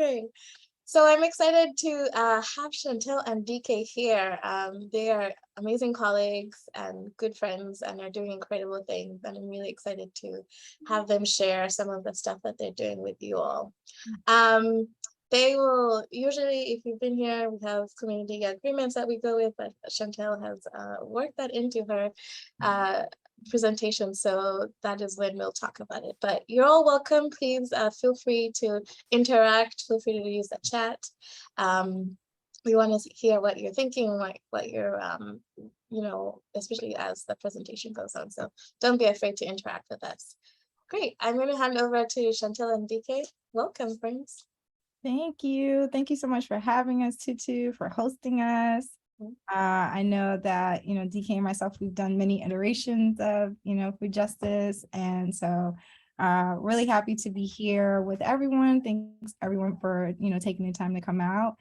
Great. So I'm excited to have Chantel and DK here. They are amazing colleagues and good friends and are doing incredible things. And I'm really excited to have them share some of the stuff that they're doing with you all. Um, they will usually, if you've been here, we have community agreements that we go with, but Chantel has worked that into her presentation. So that is when we'll talk about it. But you're all welcome. Please feel free to interact. Feel free to use the chat. We want to hear what you're thinking, what you're, especially as the presentation goes on. So don't be afraid to interact with us. Great. I'm going to hand over to Chantel and DK. Welcome, friends. Thank you. Thank you so much for having us, Tutu, for hosting us. I know that, DK and myself, we've done many iterations of, food justice. And so really happy to be here with everyone. Thanks everyone for, taking the time to come out.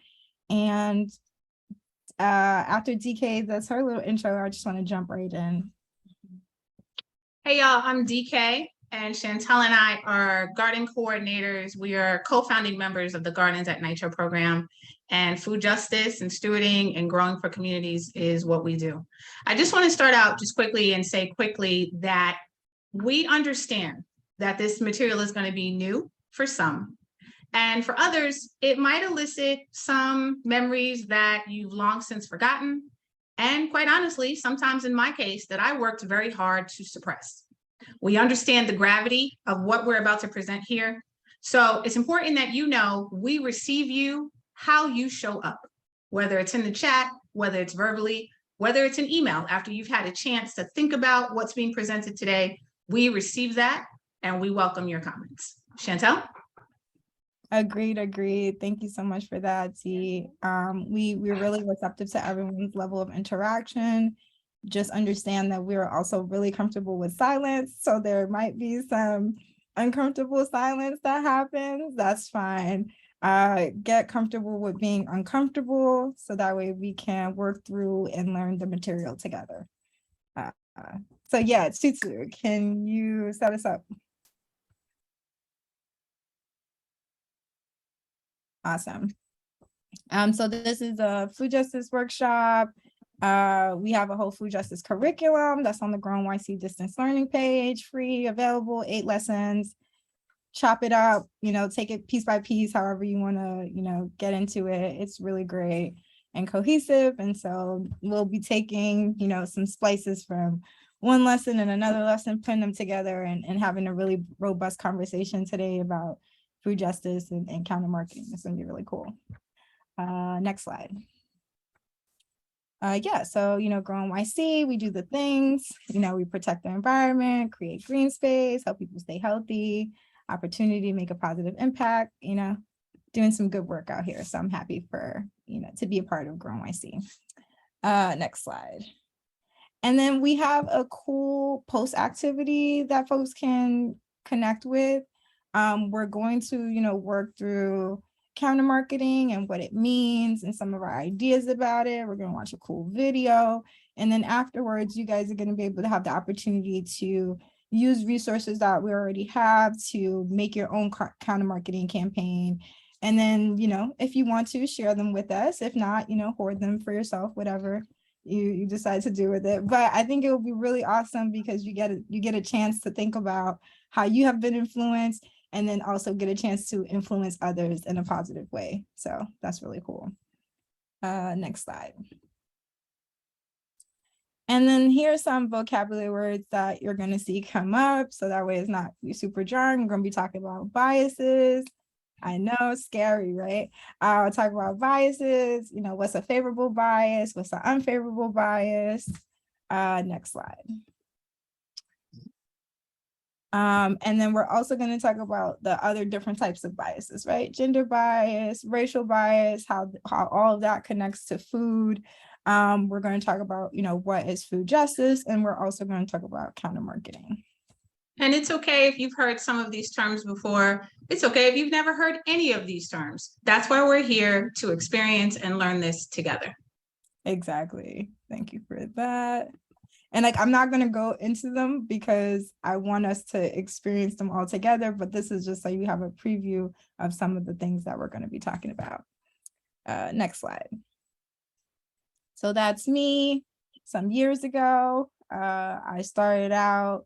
And after DK does her little intro, I just want to jump right in. Hey y'all, I'm DK and Chantel and I are garden coordinators. We are co-founding members of the Gardens at Nitro program, and food justice and stewarding and growing for communities is what we do. I just want to start out just quickly and say quickly that we understand that this material is going to be new for some. And for others, it might elicit some memories that you've long since forgotten. And quite honestly, sometimes in my case, that I worked very hard to suppress. We understand the gravity of what we're about to present here. So it's important that you know we receive you how you show up, whether it's in the chat, whether it's verbally, whether it's an email after you've had a chance to think about what's being presented today. We receive that and we welcome your comments. Chantel? Agreed. Thank you so much for that, T. We're really receptive to everyone's level of interaction. Just understand that we're also really comfortable with silence. So there might be some uncomfortable silence that happens. That's fine. Get comfortable with being uncomfortable so that way we can work through and learn the material together. So yeah, Tutu, can you set us up? Awesome. So this is a food justice workshop. We have a whole food justice curriculum that's on the Grown YC distance learning page, free, available, 8 lessons. Chop it up, take it piece by piece, however you want to, get into it. It's really great and cohesive. And so we'll be taking, some splices from one lesson and another lesson, putting them together and having a really robust conversation today about food justice and countermarketing. It's going to be really cool. Next slide. So, Grown YC, we do the things, we protect the environment, create green space, help people stay healthy, opportunity to make a positive impact, doing some good work out here. So I'm happy for, to be a part of Grown YC. Next slide. And then we have a cool post activity that folks can connect with. We're going to, work through countermarketing and what it means and some of our ideas about it. We're going to watch a cool video. And then afterwards, you guys are going to be able to have the opportunity to use resources that we already have to make your own countermarketing campaign. And then, if you want to share them with us, if not, hoard them for yourself, whatever you decide to do with it. But I think it will be really awesome because you get a chance to think about how you have been influenced and then also get a chance to influence others in a positive way. So that's really cool. Next slide. And then here's some vocabulary words that you're going to see come up. So that way it's not super jarring. We're going to be talking about biases. I know, scary, right? I'll talk about biases, what's a favorable bias, what's an unfavorable bias. Next slide. And then we're also going to talk about the other different types of biases, right? Gender bias, racial bias, how all of that connects to food. We're going to talk about, what is food justice, and we're also going to talk about countermarketing. And it's okay if you've heard some of these terms before. It's okay if you've never heard any of these terms. That's why we're here to experience and learn this together. Exactly. Thank you for that. And like, I'm not going to go into them because I want us to experience them all together, but this is just so you have a preview of some of the things that we're going to be talking about. Next slide. So that's me some years ago. I started out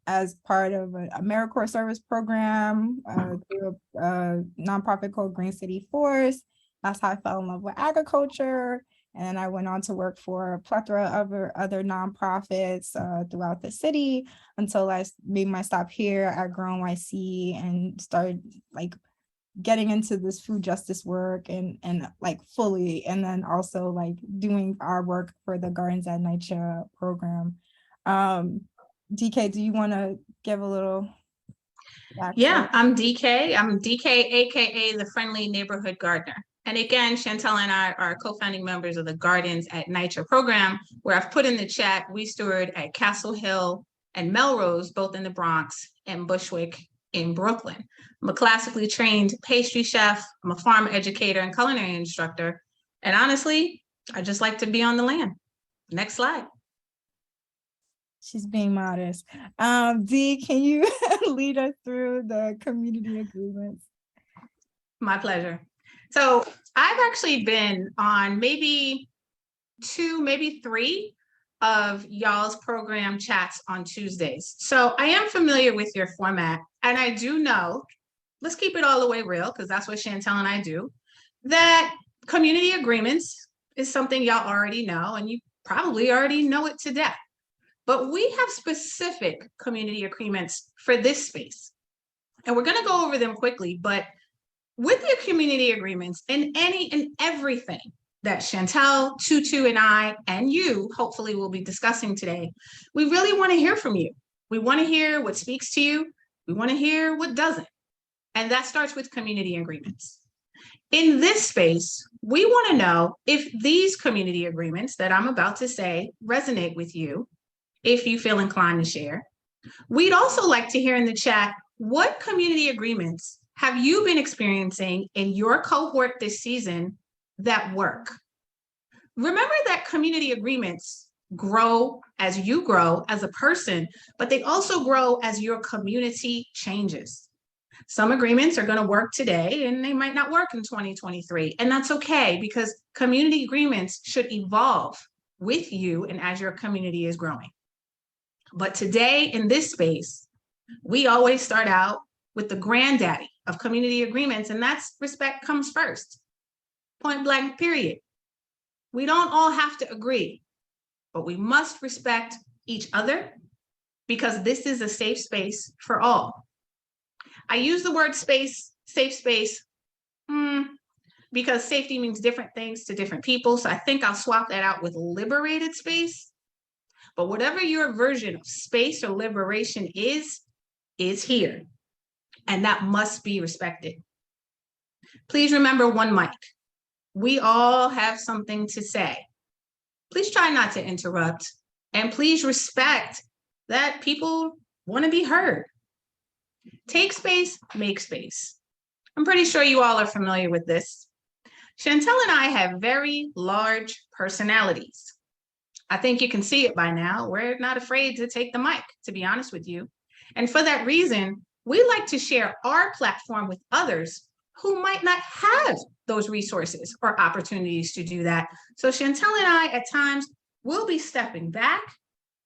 as part of a AmeriCorps service program through a nonprofit called Green City Forest. That's how I fell in love with agriculture. And I went on to work for a plethora of other nonprofits throughout the city until I made my stop here at Grow NYC and started like getting into this food justice work and like fully, and then also like doing our work for the Gardens at NYCHA program. DK, do you want to give a little backstory? Yeah, I'm DK. I'm DK, aka the Friendly Neighborhood Gardener. And again, Chantel and I are co-founding members of the Gardens at NYCHA program, where I've put in the chat, we steward at Castle Hill and Melrose, both in the Bronx, and Bushwick in Brooklyn. I'm a classically trained pastry chef. I'm a farm educator and culinary instructor. And honestly, I just like to be on the land. Next slide. She's being modest. Dee, can you lead us through the community agreements? My pleasure. So I've actually been on maybe 2, maybe 3 of y'all's program chats on Tuesdays. So I am familiar with your format, and I do know, let's keep it all the way real, because that's what Chantel and I do, that community agreements is something y'all already know, and you probably already know it to death. But we have specific community agreements for this space. And we're going to go over them quickly, but with your community agreements and any and everything that Chantel, Tutu, and I, and you, hopefully will be discussing today, we really want to hear from you. We want to hear what speaks to you. We want to hear what doesn't. And that starts with community agreements. In this space, we want to know if these community agreements that I'm about to say resonate with you, if you feel inclined to share. We'd also like to hear in the chat, what community agreements have you been experiencing in your cohort this season that work? Remember that community agreements grow as you grow as a person, but they also grow as your community changes. Some agreements are going to work today and they might not work in 2023. And that's okay, because community agreements should evolve with you and as your community is growing. But today in this space, we always start out with the granddaddy of community agreements, and that's respect comes first. Point blank, period. We don't all have to agree, but we must respect each other because this is a safe space for all. I use the word space, safe space, because safety means different things to different people. So I think I'll swap that out with liberated space. But whatever your version of space or liberation is here. And that must be respected. Please remember one mic. We all have something to say. Please try not to interrupt. And please respect that people want to be heard. Take space, make space. I'm pretty sure you all are familiar with this. Chantel and I have very large personalities. I think you can see it by now. We're not afraid to take the mic, to be honest with you. And for that reason, we like to share our platform with others who might not have those resources or opportunities to do that. So Chantel and I, at times, will be stepping back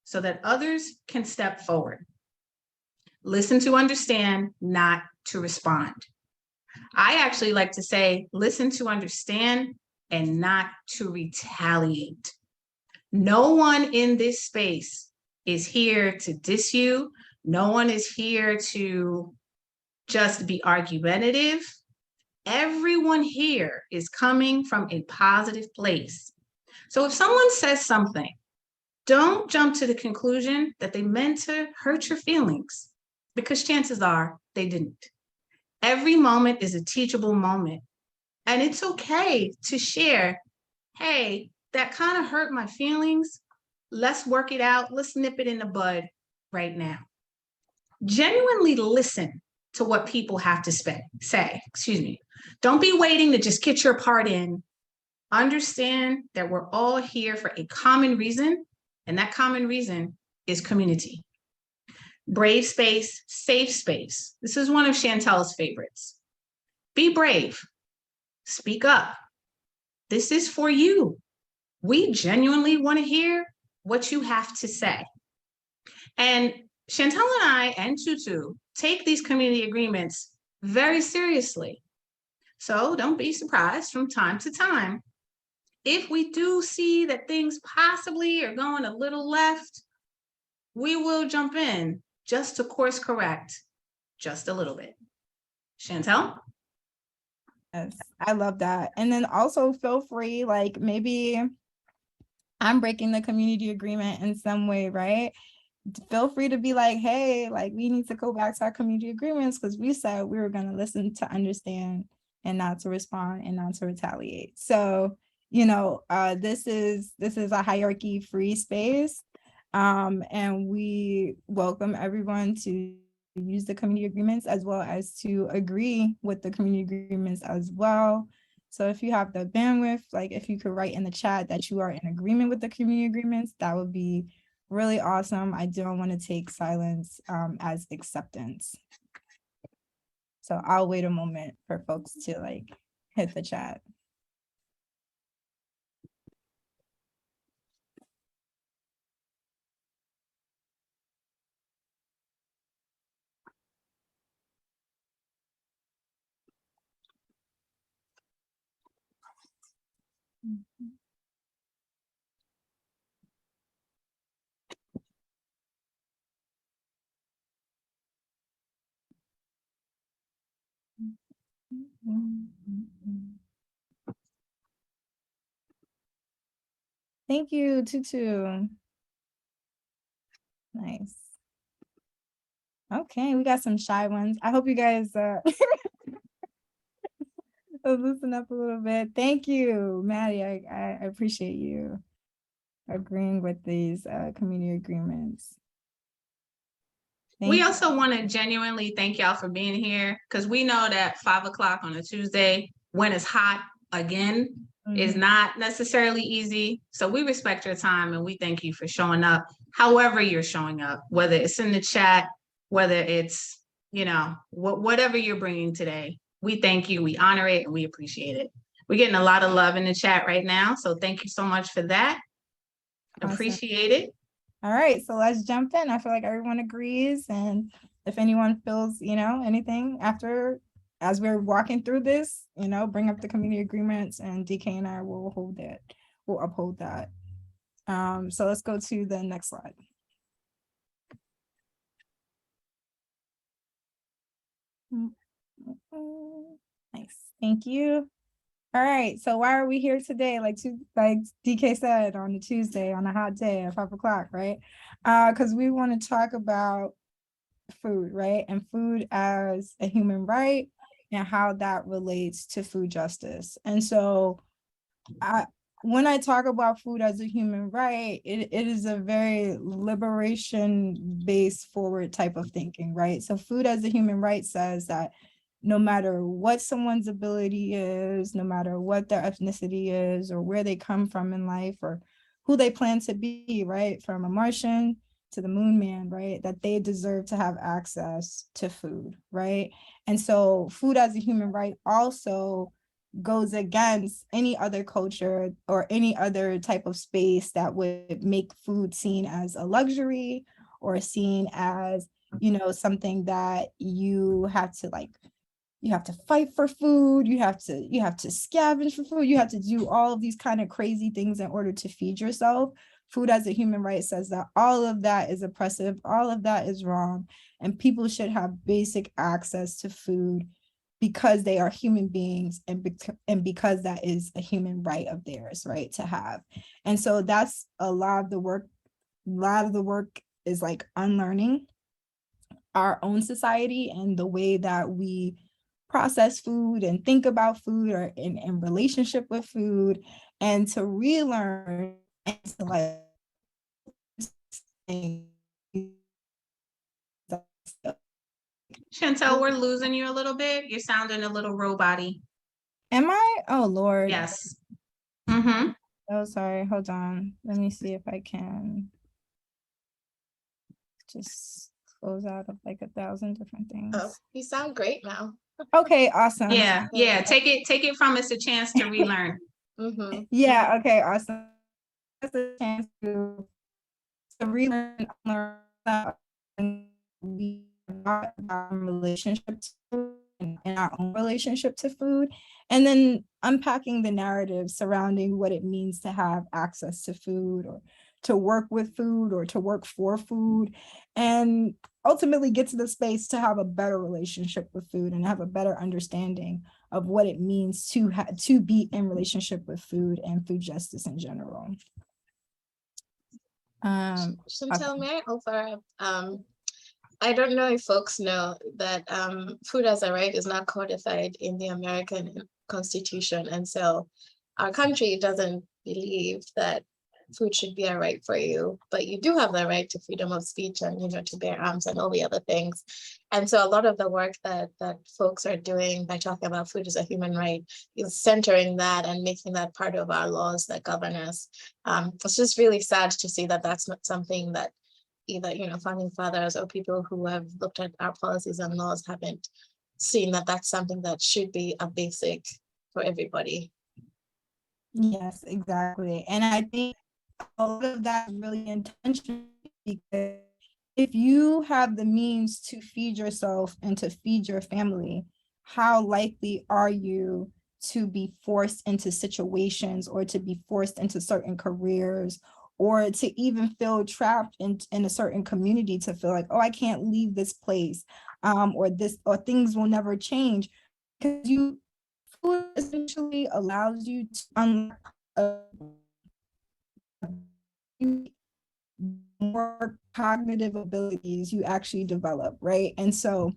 so that others can step forward. Listen to understand, not to respond. I actually like to say, listen to understand and not to retaliate. No one in this space is here to diss you. No one is here to just be argumentative. Everyone here is coming from a positive place. So if someone says something, don't jump to the conclusion that they meant to hurt your feelings, because chances are they didn't. Every moment is a teachable moment. And it's okay to share, hey, that kind of hurt my feelings. Let's work it out. Let's nip it in the bud right now. Genuinely listen to what people have to say. Don't be waiting to just get your part in. Understand that we're all here for a common reason, And that common reason is community. Brave space, safe space. This is one of Chantel's favorites. Be brave. Speak up. This is for you. We genuinely want to hear what you have to say. And Chantel and I and Tutu take these community agreements very seriously. So don't be surprised from time to time. If we do see that things possibly are going a little left, we will jump in just to course correct just a little bit. Chantel? Yes, I love that. And then also feel free, like maybe I'm breaking the community agreement in some way, right? Feel free to be like, hey, like we need to go back to our community agreements because we said we were going to listen to understand and not to respond and not to retaliate. So, this is a hierarchy free space. And we welcome everyone to use the community agreements as well as to agree with the community agreements as well. So if you have the bandwidth, like if you could write in the chat that you are in agreement with the community agreements, that would be really awesome. I don't want to take silence as acceptance. So I'll wait a moment for folks to like hit the chat. Thank you, Tutu. Nice. Okay, we got some shy ones. I hope you guys loosen up a little bit. Thank you, Maddie. I appreciate you agreeing with these community agreements. We also want to genuinely thank y'all for being here because we know that 5 o'clock on a Tuesday, when it's hot again, is not necessarily easy. So we respect your time and we thank you for showing up however you're showing up, whether it's in the chat, whether it's, whatever you're bringing today. We thank you, we honor it, and we appreciate it. We're getting a lot of love in the chat right now. So thank you so much for that. Awesome. Appreciate it. All right, so let's jump in. I feel like everyone agrees. And if anyone feels, anything after, as we're walking through this, bring up the community agreements and DK and I will uphold that. So let's go to the next slide. Nice, thank you. All right, so why are we here today? Like DK said, on a Tuesday, on a hot day at 5 o'clock, right? Because we want to talk about food, right? And food as a human right and how that relates to food justice. And so when I talk about food as a human right, it is a very liberation-based forward type of thinking, right? So food as a human right says that no matter what someone's ability is, no matter what their ethnicity is, or where they come from in life, or who they plan to be, right? From a Martian to the moon man, right? That they deserve to have access to food, right? And so food as a human right also goes against any other culture or any other type of space that would make food seen as a luxury or seen as, something that you have to fight for food, you have to scavenge for food, you have to do all of these kind of crazy things in order to feed yourself. Food as a human right says that all of that is oppressive, all of that is wrong, and people should have basic access to food because they are human beings and because that is a human right of theirs, right, to have. And so that's a lot of the work is like unlearning our own society and the way that we process food and think about food or in relationship with food, and to relearn and to like Chantel, we're losing you a little bit. You're sounding a little robot-y. Am I? Oh Lord. Yes. Mm-hmm. Oh, sorry. Hold on. Let me see if I can just close out of like 1,000 different Oh, things. you sound great now. Okay, awesome. Yeah, yeah. Take it from us a chance to relearn. Mm-hmm. Yeah, okay, awesome. That's a chance to relearn, learn that, and we talk about relationship to food and our own relationship to food, and then unpacking the narrative surrounding what it means to have access to food, or to work with food, or to work for food, and ultimately get to the space to have a better relationship with food and have a better understanding of what it means to be in relationship with food and food justice in general. Okay. Chantel, may I offer? I don't know if folks know that food as a right is not codified in the American Constitution. And so our country doesn't believe that food should be a right for you, but you do have the right to freedom of speech and, to bear arms and all the other things. And so a lot of the work that folks are doing by talking about food as a human right is centering that and making that part of our laws that govern us. It's just really sad to see that that's not something that either founding fathers or people who have looked at our policies and laws haven't seen that that's something that should be a basic for everybody. Yes, exactly. And I think a lot of that is really intentional, because if you have the means to feed yourself and to feed your family, how likely are you to be forced into situations, or to be forced into certain careers, or to even feel trapped in a certain community, to feel like, oh, I can't leave this place, or things will never change, because food essentially allows you to unlock more cognitive abilities you actually develop, right? And so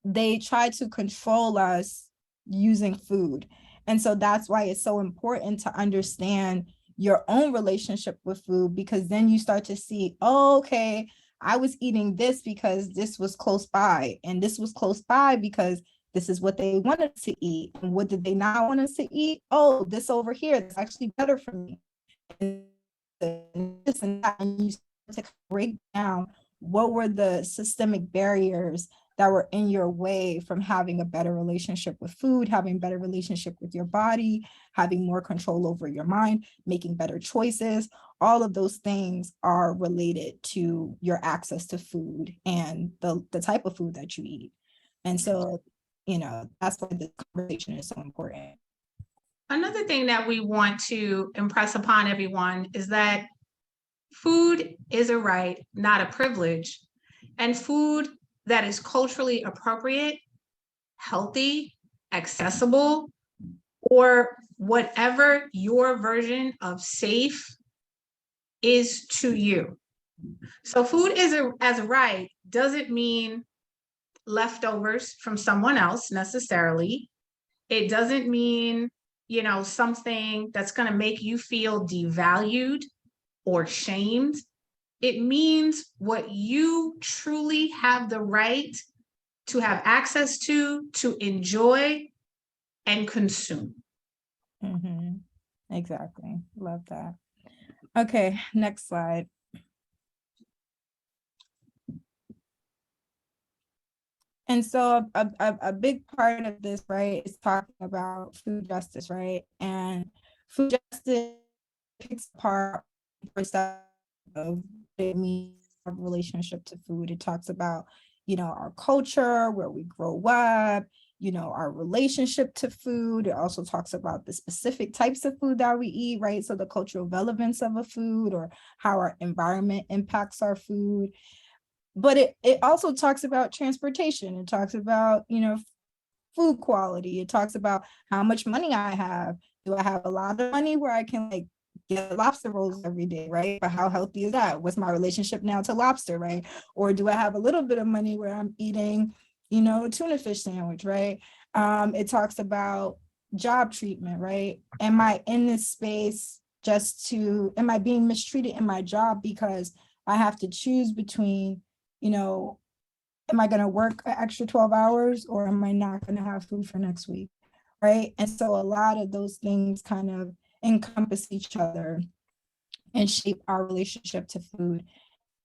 they try to control us using food. And so that's why it's so important to understand your own relationship with food, because then you start to see, oh, okay, I was eating this because this was close by, and this was close by because this is what they wanted to eat. And what did they not want us to eat? Oh, this over here is actually better for me. And this and that, and you start to break down what were the systemic barriers that were in your way from having a better relationship with food, having better relationship with your body, having more control over your mind, making better choices. All of those things are related to your access to food and the type of food that you eat. And so, that's why this conversation is so important. Another thing that we want to impress upon everyone is that food is a right, not a privilege, and food that is culturally appropriate, healthy, accessible, or whatever your version of safe is to you. So food as a right doesn't mean leftovers from someone else necessarily. It doesn't mean, something that's going to make you feel devalued or shamed. It means what you truly have the right to have access to enjoy and consume. Mm-hmm. Exactly. Love that. Okay, next slide. And so a big part of this, right, is talking about food justice, right? And food justice picks apart of what it means, our relationship to food. It talks about, our culture, where we grow up, our relationship to food. It also talks about the specific types of food that we eat, right? So the cultural relevance of a food, or how our environment impacts our food. But it also talks about transportation. It talks about, food quality. It talks about how much money I have. Do I have a lot of money where I can like get lobster rolls every day, right? But how healthy is that? What's my relationship now to lobster, right? Or do I have a little bit of money where I'm eating, a tuna fish sandwich, right? It talks about job treatment, right? Am I in this space am I being mistreated in my job because I have to choose between, am I going to work an extra 12 hours, or am I not going to have food for next week? Right. And so a lot of those things kind of encompass each other and shape our relationship to food.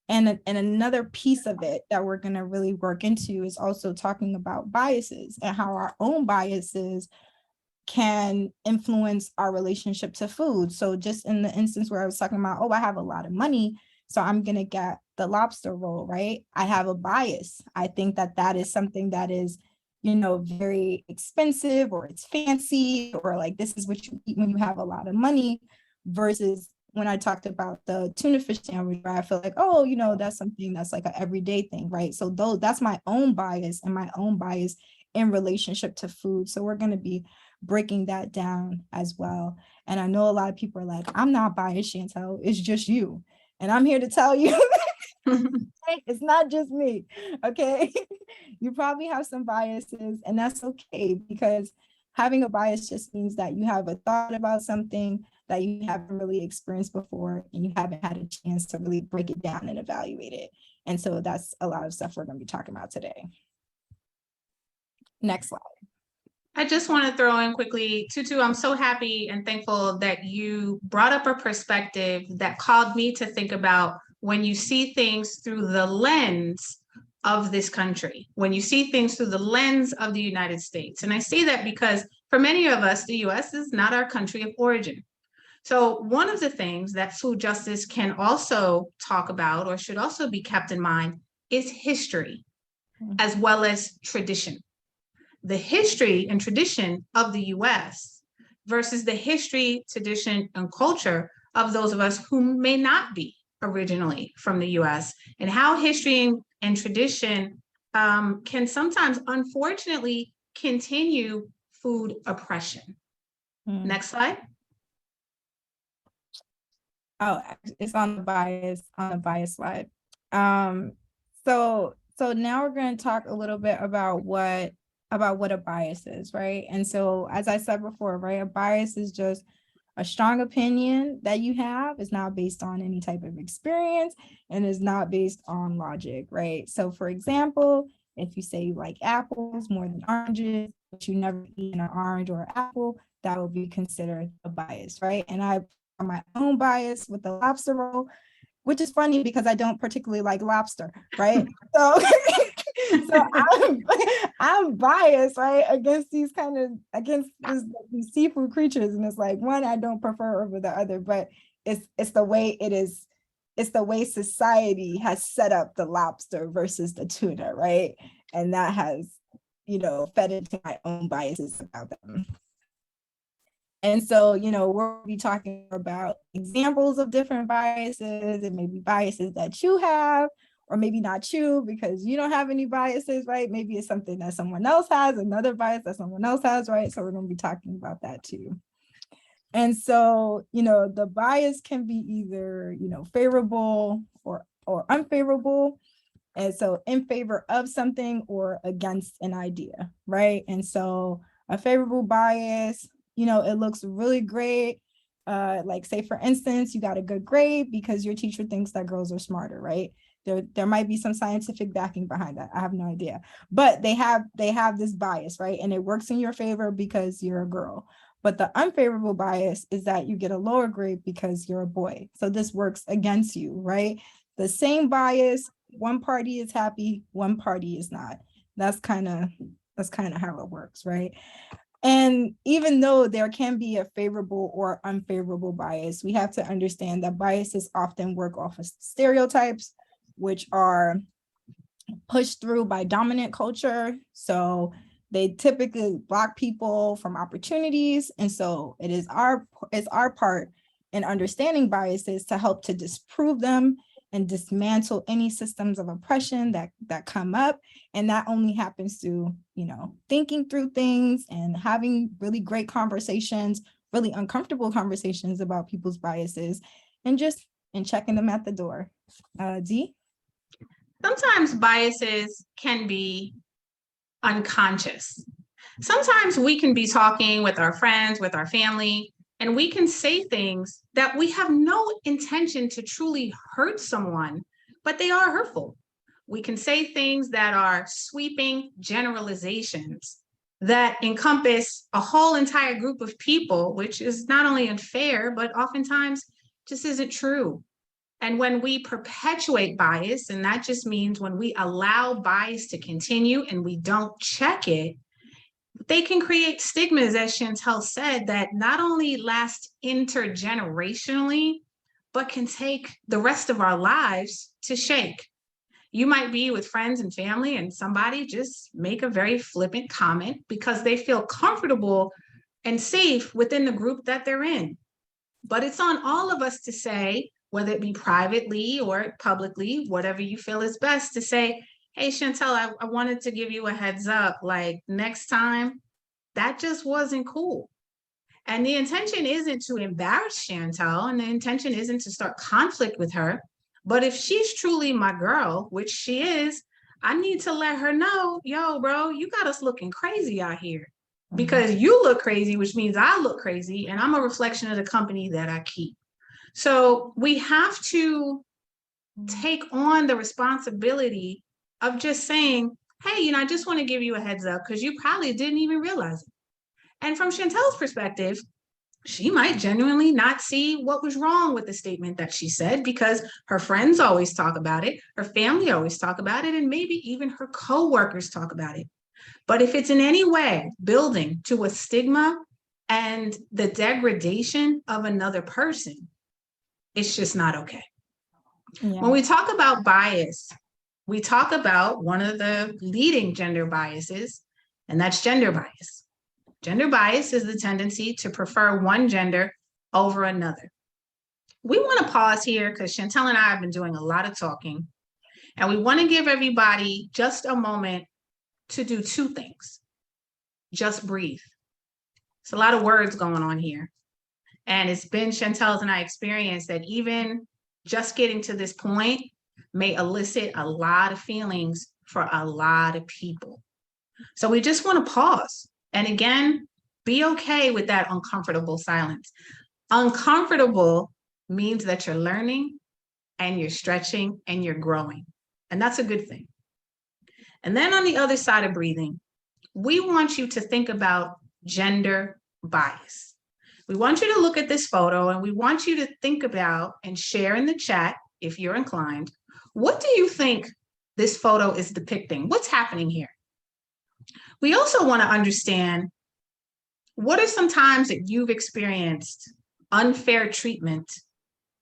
And another piece of it that we're going to really work into is also talking about biases and how our own biases can influence our relationship to food. So just in the instance where I was talking about, oh, I have a lot of money, so I'm going to get the lobster roll, right? I have a bias. I think that that is something that is, very expensive, or it's fancy, or like this is what you eat when you have a lot of money, versus when I talked about the tuna fish sandwich, where I feel like, oh, that's something that's like an everyday thing, right? So though that's my own bias in relationship to food. So we're going to be breaking that down as well. And I know a lot of people are like, I'm not biased, Chantel, it's just you. And I'm here to tell you, it's not just me, okay? You probably have some biases, and that's okay, because having a bias just means that you have a thought about something that you haven't really experienced before, and you haven't had a chance to really break it down and evaluate it. And so that's a lot of stuff we're going to be talking about today. Next slide. I just want to throw in quickly, Tutu, I'm so happy and thankful that you brought up a perspective that called me to think about when you see things through the lens of this country, when you see things through the lens of the United States. And I say that because for many of us, the US is not our country of origin. So one of the things that food justice can also talk about, or should also be kept in mind, is history, as well as tradition. The history and tradition of the US versus the history, tradition, and culture of those of us who may not be originally from the US, and how history and tradition can sometimes, unfortunately, continue food oppression. Next slide. Oh, it's on the bias slide. So now we're going to talk a little bit about what a bias is, right? And so, as I said before, right, a bias is just a strong opinion that you have. Is not based on any type of experience and is not based on logic, right? So for example, if you say you like apples more than oranges, but you never eat an orange or an apple, that will be considered a bias, right? And I have my own bias with the lobster roll, which is funny because I don't particularly like lobster, right? So I'm biased, right, against these seafood creatures, and it's like one I don't prefer over the other, but it's the way it is. It's the way society has set up the lobster versus the tuna, right? And that has, fed into my own biases about them. And so, we'll be talking about examples of different biases, and maybe biases that you have, or maybe not you, because you don't have any biases, right? Maybe it's something that someone else has, another bias that someone else has, right? So we're going to be talking about that too. And so, the bias can be either, favorable or unfavorable. And so in favor of something or against an idea, right? And so a favorable bias, it looks really great. Like say, for instance, you got a good grade because your teacher thinks that girls are smarter, right? There might be some scientific backing behind that. I have no idea, but they have this bias, right? And it works in your favor because you're a girl. But the unfavorable bias is that you get a lower grade because you're a boy. So this works against you, right? The same bias, one party is happy, one party is not. That's kind of how it works, right? And even though there can be a favorable or unfavorable bias, we have to understand that biases often work off of stereotypes, which are pushed through by dominant culture. So they typically block people from opportunities. And so it's our part in understanding biases to help to disprove them and dismantle any systems of oppression that come up. And that only happens through, thinking through things and having really great conversations, really uncomfortable conversations about people's biases, and checking them at the door. Dee? Sometimes biases can be unconscious. Sometimes we can be talking with our friends, with our family, and we can say things that we have no intention to truly hurt someone, but they are hurtful. We can say things that are sweeping generalizations, that encompass a whole entire group of people, which is not only unfair, but oftentimes just isn't true. And when we perpetuate bias, and that just means when we allow bias to continue and we don't check it, they can create stigmas, as Chantel said, that not only last intergenerationally, but can take the rest of our lives to shake. You might be with friends and family, and somebody just make a very flippant comment because they feel comfortable and safe within the group that they're in. But it's on all of us to say, whether it be privately or publicly, whatever you feel is best, to say, hey, Chantel, I wanted to give you a heads up. Like, next time, that just wasn't cool. And the intention isn't to embarrass Chantel, and the intention isn't to start conflict with her. But if she's truly my girl, which she is, I need to let her know, yo, bro, you got us looking crazy out here. Because you look crazy, which means I look crazy, and I'm a reflection of the company that I keep. So we have to take on the responsibility of just saying, hey, I just want to give you a heads up because you probably didn't even realize it. And from Chantel's perspective, she might genuinely not see what was wrong with the statement that she said because her friends always talk about it, her family always talk about it, and maybe even her coworkers talk about it. But if it's in any way building to a stigma and the degradation of another person, it's just not okay. Yeah. When we talk about bias, we talk about one of the leading gender biases, and that's gender bias. Gender bias is the tendency to prefer one gender over another. We want to pause here because Chantel and I have been doing a lot of talking, and we want to give everybody just a moment to do two things. Just breathe. It's a lot of words going on here. And it's been Chantel's and I experience that even just getting to this point may elicit a lot of feelings for a lot of people. So we just want to pause. And again, be okay with that uncomfortable silence. Uncomfortable means that you're learning and you're stretching and you're growing. And that's a good thing. And then on the other side of breathing, we want you to think about gender bias. We want you to look at this photo and we want you to think about and share in the chat, if you're inclined, what do you think this photo is depicting? What's happening here? We also want to understand, what are some times that you've experienced unfair treatment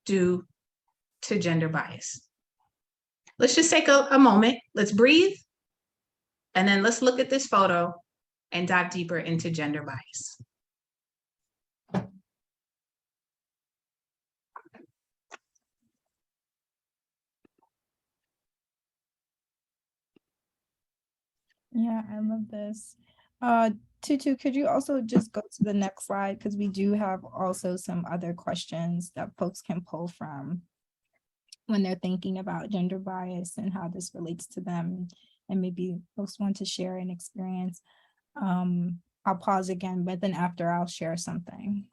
due to gender bias? Let's just take a moment. Let's breathe. And then let's look at this photo and dive deeper into gender bias. Yeah, I love this. Tutu, could you also just go to the next slide? Because we do have also some other questions that folks can pull from when they're thinking about gender bias and how this relates to them. And maybe folks want to share an experience. I'll pause again, but then after I'll share something.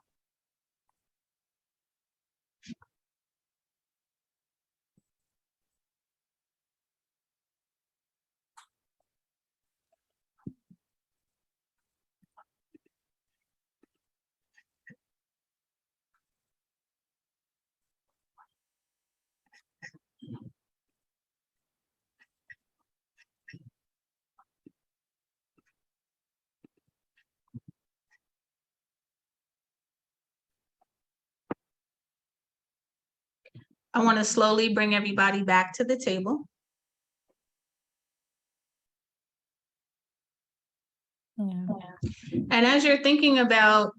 I want to slowly bring everybody back to the table. Yeah. And as you're thinking about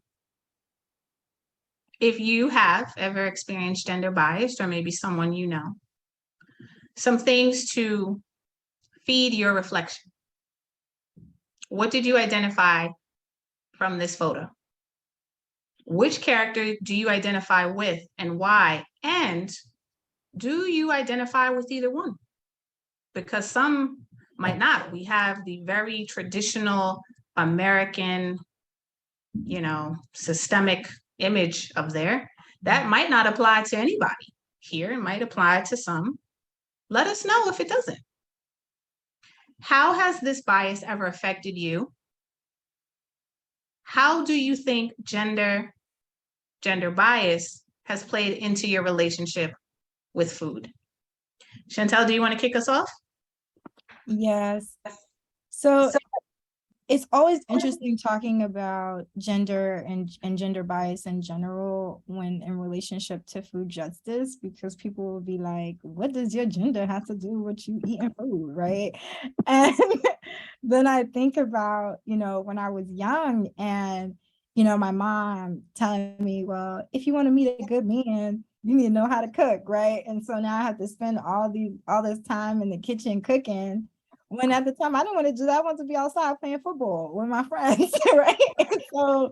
if you have ever experienced gender bias, or maybe someone you know, some things to feed your reflection. What did you identify from this photo? Which character do you identify with and why? And do you identify with either one? Because some might not. We have the very traditional American, systemic image of there. That might not apply to anybody. Here, it might apply to some. Let us know if it doesn't. How has this bias ever affected you? how do you think gender bias has played into your relationship with food? Chantel, do you want to kick us off? Yes. So it's always interesting talking about gender and gender bias in general when in relationship to food justice, because people will be like, what does your gender have to do with you eating food, right? And then I think about, when I was young and, my mom telling me, well, if you want to meet a good man, you need to know how to cook, right? And so now I have to spend all this time in the kitchen cooking, when at the time I didn't want to do that. I wanted to be outside playing football with my friends, right? And so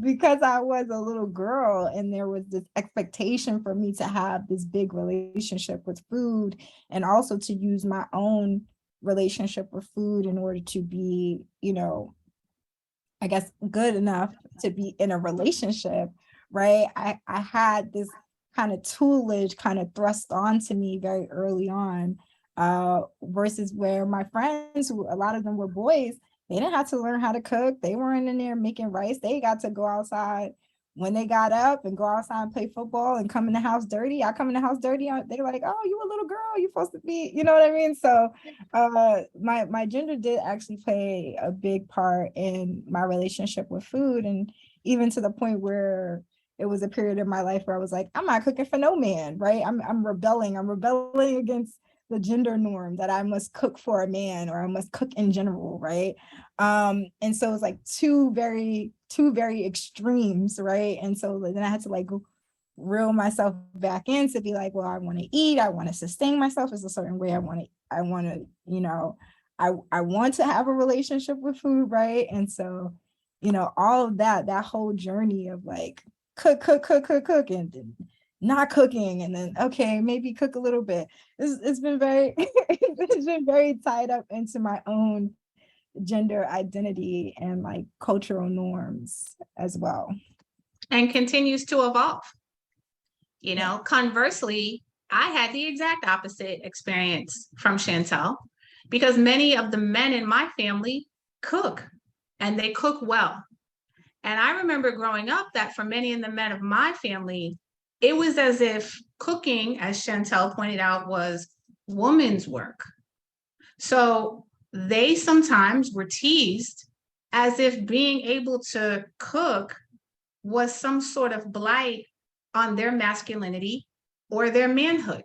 because I was a little girl and there was this expectation for me to have this big relationship with food and also to use my own relationship with food in order to be, I guess, good enough to be in a relationship, right? I had this kind of toolage kind of thrust onto me very early on, versus where my friends, who a lot of them were boys, they didn't have to learn how to cook. They weren't in there making rice. They got to go outside when they got up and go outside and play football and come in the house dirty. I come in the house dirty. They're like, oh, you a little girl, you're supposed to be, you know what I mean? So my gender did actually play a big part in my relationship with food, and even to the point where it was a period of my life where I was like, I'm not cooking for no man, right? I'm rebelling against the gender norm that I must cook for a man or I must cook in general, right? And so it's like two very extremes, right? And so then I had to like reel myself back in to be like, well, I want to eat, I want to sustain myself as a certain way. I want to, I want to have a relationship with food, right? And so, all of that whole journey of like cook, and not cooking, and then okay, maybe cook a little bit. It's been very, it's been very tied up into my own gender identity and like cultural norms as well. And continues to evolve. Conversely, I had the exact opposite experience from Chantel, because many of the men in my family cook, and they cook well. And I remember growing up that for many of the men of my family, it was as if cooking, as Chantel pointed out, was woman's work. So they sometimes were teased as if being able to cook was some sort of blight on their masculinity or their manhood,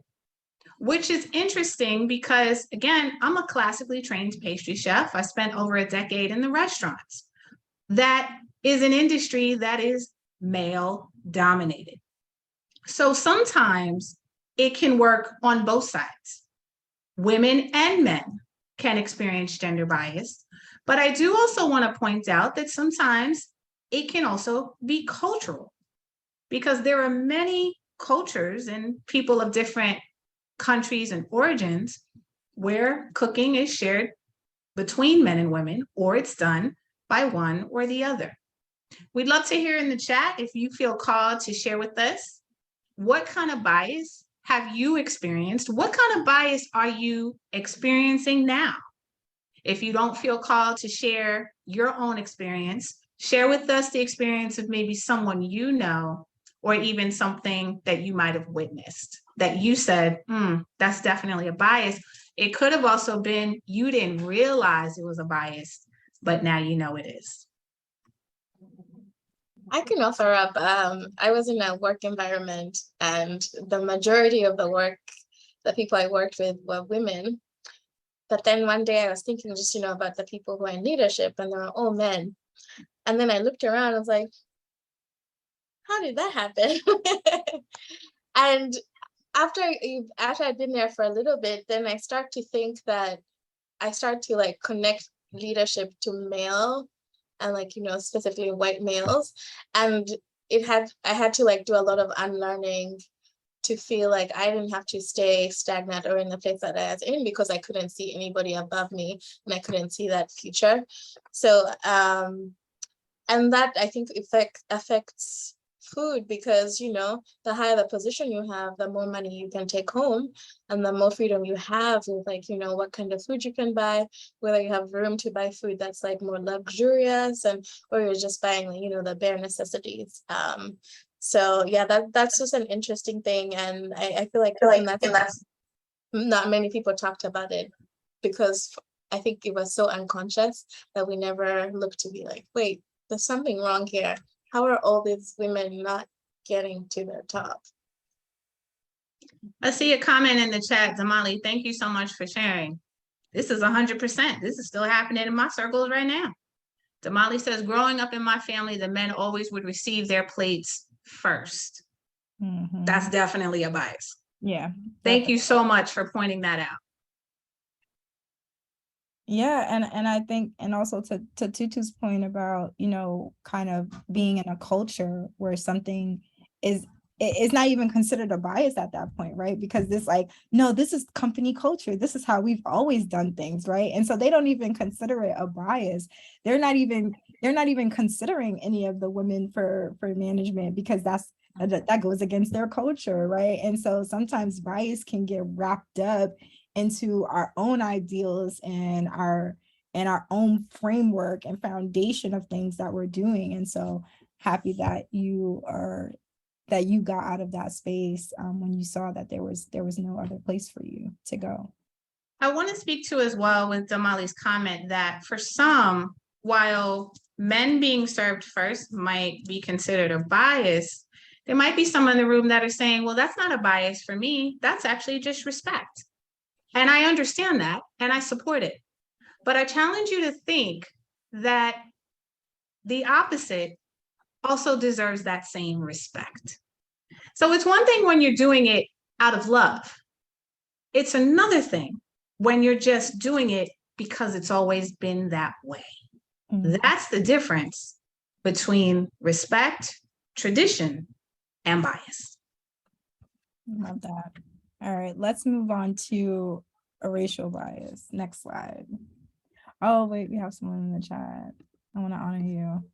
which is interesting because, again, I'm a classically trained pastry chef. I spent over a decade in the restaurants. That is an industry that is male dominated. So sometimes it can work on both sides. Women and men can experience gender bias, but I do also want to point out that sometimes it can also be cultural, because there are many cultures and people of different countries and origins where cooking is shared between men and women, or it's done by one or the other. We'd love to hear in the chat if you feel called to share with us, what kind of bias have you experienced? What kind of bias are you experiencing now? If you don't feel called to share your own experience, share with us the experience of maybe someone you know, or even something that you might have witnessed that you said, that's definitely a bias. It could have also been you didn't realize it was a bias, but now you know it is. I can offer up, I was in a work environment and the majority of the people I worked with were women. But then one day I was thinking just, about the people who are in leadership and they were all men. And then I looked around, I was like, how did that happen? And after I'd been there for a little bit, then I start to think that I start to like connect leadership to male and like, specifically white males. And I had to like do a lot of unlearning to feel like I didn't have to stay stagnant or in the place that I was in, because I couldn't see anybody above me and I couldn't see that future. So, and that I think affects food because, the higher the position you have, the more money you can take home and the more freedom you have with like, what kind of food you can buy, whether you have room to buy food that's like more luxurious or you're just buying like, the bare necessities. So yeah, that's just an interesting thing. And I feel like and that's not many people talked about it because I think it was so unconscious that we never looked to be like, wait, there's something wrong here. How are all these women not getting to the top? I see a comment in the chat, Damali. Thank you so much for sharing. This is 100%. This is still happening in my circles right now. Damali says, growing up in my family, the men always would receive their plates first. That's definitely a bias. Yeah. Thank you so much for pointing that out. Yeah, and I think, and also to Tutu's point about, kind of being in a culture where something is it's not even considered a bias at that point, right? Because this like, no, this is company culture. This is how we've always done things, right? And so they don't even consider it a bias. They're not even considering any of the women for management because that goes against their culture, right? And so sometimes bias can get wrapped up into our own ideals and our own framework and foundation of things that we're doing. And so happy that you got out of that space when you saw that there was no other place for you to go. I want to speak to as well with Damali's comment that for some, while men being served first might be considered a bias, there might be some in the room that are saying, well, that's not a bias for me. That's actually just respect. And I understand that and I support it. But I challenge you to think that the opposite also deserves that same respect. So it's one thing when you're doing it out of love. It's another thing when you're just doing it because it's always been that way. That's the difference between respect, tradition, and bias. Love that. All right, let's move on to a racial bias. Next slide. Oh, wait, we have someone in the chat. I want to honor you.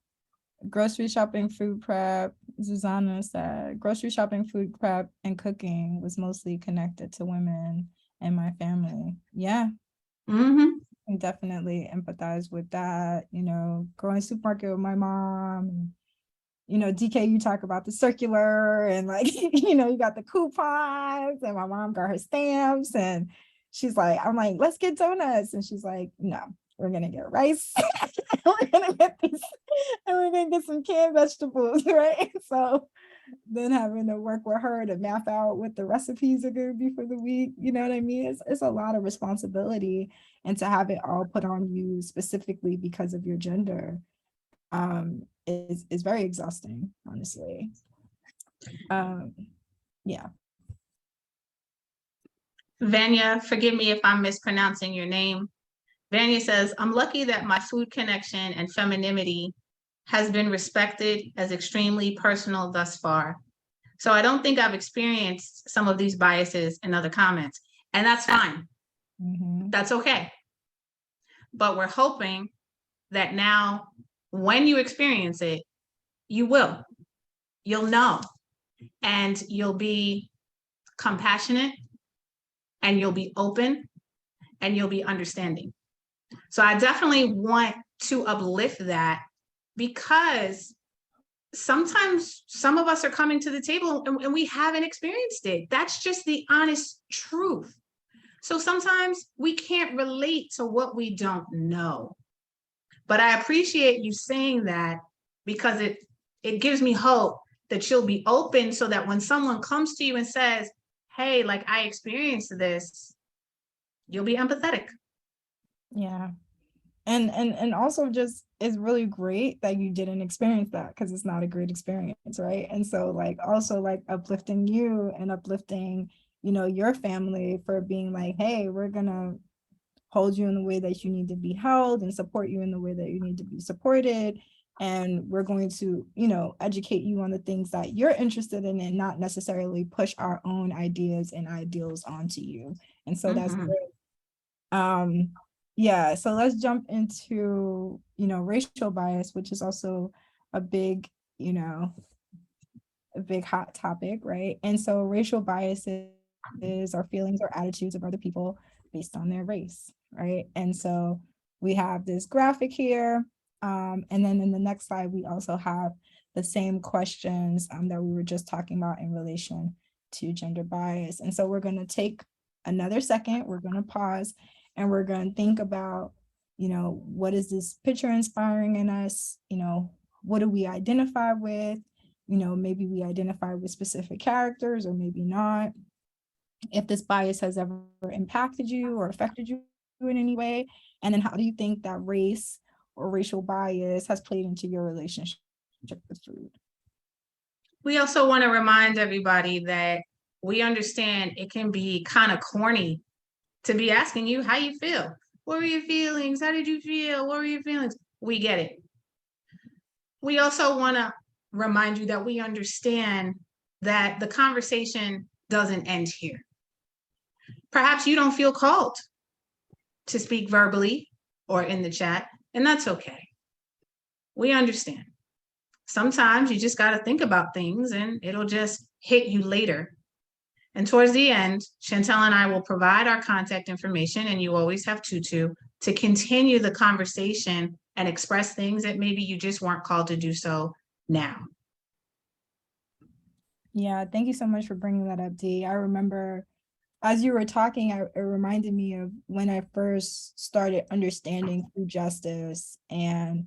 Grocery shopping, food prep. Zuzana said, grocery shopping, food prep, and cooking was mostly connected to women in my family. Yeah. I definitely empathize with that. Growing supermarket with my mom. DK, you talk about the circular and like, you got the coupons and my mom got her stamps and she's like, I'm like, let's get donuts. And she's like, no, we're going to get rice. We're going to get these and we're going to get some canned vegetables, right? So then having to work with her to map out what the recipes are going to be for the week, you know what I mean? It's a lot of responsibility and to have it all put on you specifically because of your gender. Is very exhausting, honestly. Yeah. Vanya, forgive me if I'm mispronouncing your name. Vanya says, I'm lucky that my food connection and femininity has been respected as extremely personal thus far. So I don't think I've experienced some of these biases in other comments, and that's fine. That's okay. But we're hoping that now when you experience it, you'll know, and you'll be compassionate, and you'll be open, and you'll be understanding. So I definitely want to uplift that because sometimes some of us are coming to the table and we haven't experienced it. That's just the honest truth. So sometimes we can't relate to what we don't know. But I appreciate you saying that because it gives me hope that you'll be open so that when someone comes to you and says, hey, like I experienced this, you'll be empathetic. Yeah. And also just it's really great that you didn't experience that because it's not a great experience, right? And so like also like uplifting you and uplifting, your family for being like, hey, we're gonna hold you in the way that you need to be held and support you in the way that you need to be supported. And we're going to, educate you on the things that you're interested in and not necessarily push our own ideas and ideals onto you. And so that's great. Yeah, so let's jump into, racial bias, which is also a big, a big hot topic, right? And so racial biases are feelings or attitudes of other people based on their race, right? And so we have this graphic here. And then in the next slide, we also have the same questions that we were just talking about in relation to gender bias. And so we're going to take another second, we're going to pause, and we're going to think about, what is this picture inspiring in us? What do we identify with? Maybe we identify with specific characters or maybe not. If this bias has ever impacted you or affected you in any way. And then how do you think that race or racial bias has played into your relationship with food? We also want to remind everybody that we understand it can be kind of corny to be asking you how you feel. What were your feelings? How did you feel? What were your feelings? We get it. We also want to remind you that we understand that the conversation doesn't end here. Perhaps you don't feel called to speak verbally or in the chat, and that's okay. We understand. Sometimes you just got to think about things and it'll just hit you later. And towards the end, Chantel and I will provide our contact information, and you always have Tutu to continue the conversation and express things that maybe you just weren't called to do so now. Yeah, thank you so much for bringing that up, Dee. I remember as you were talking, it reminded me of when I first started understanding food justice. And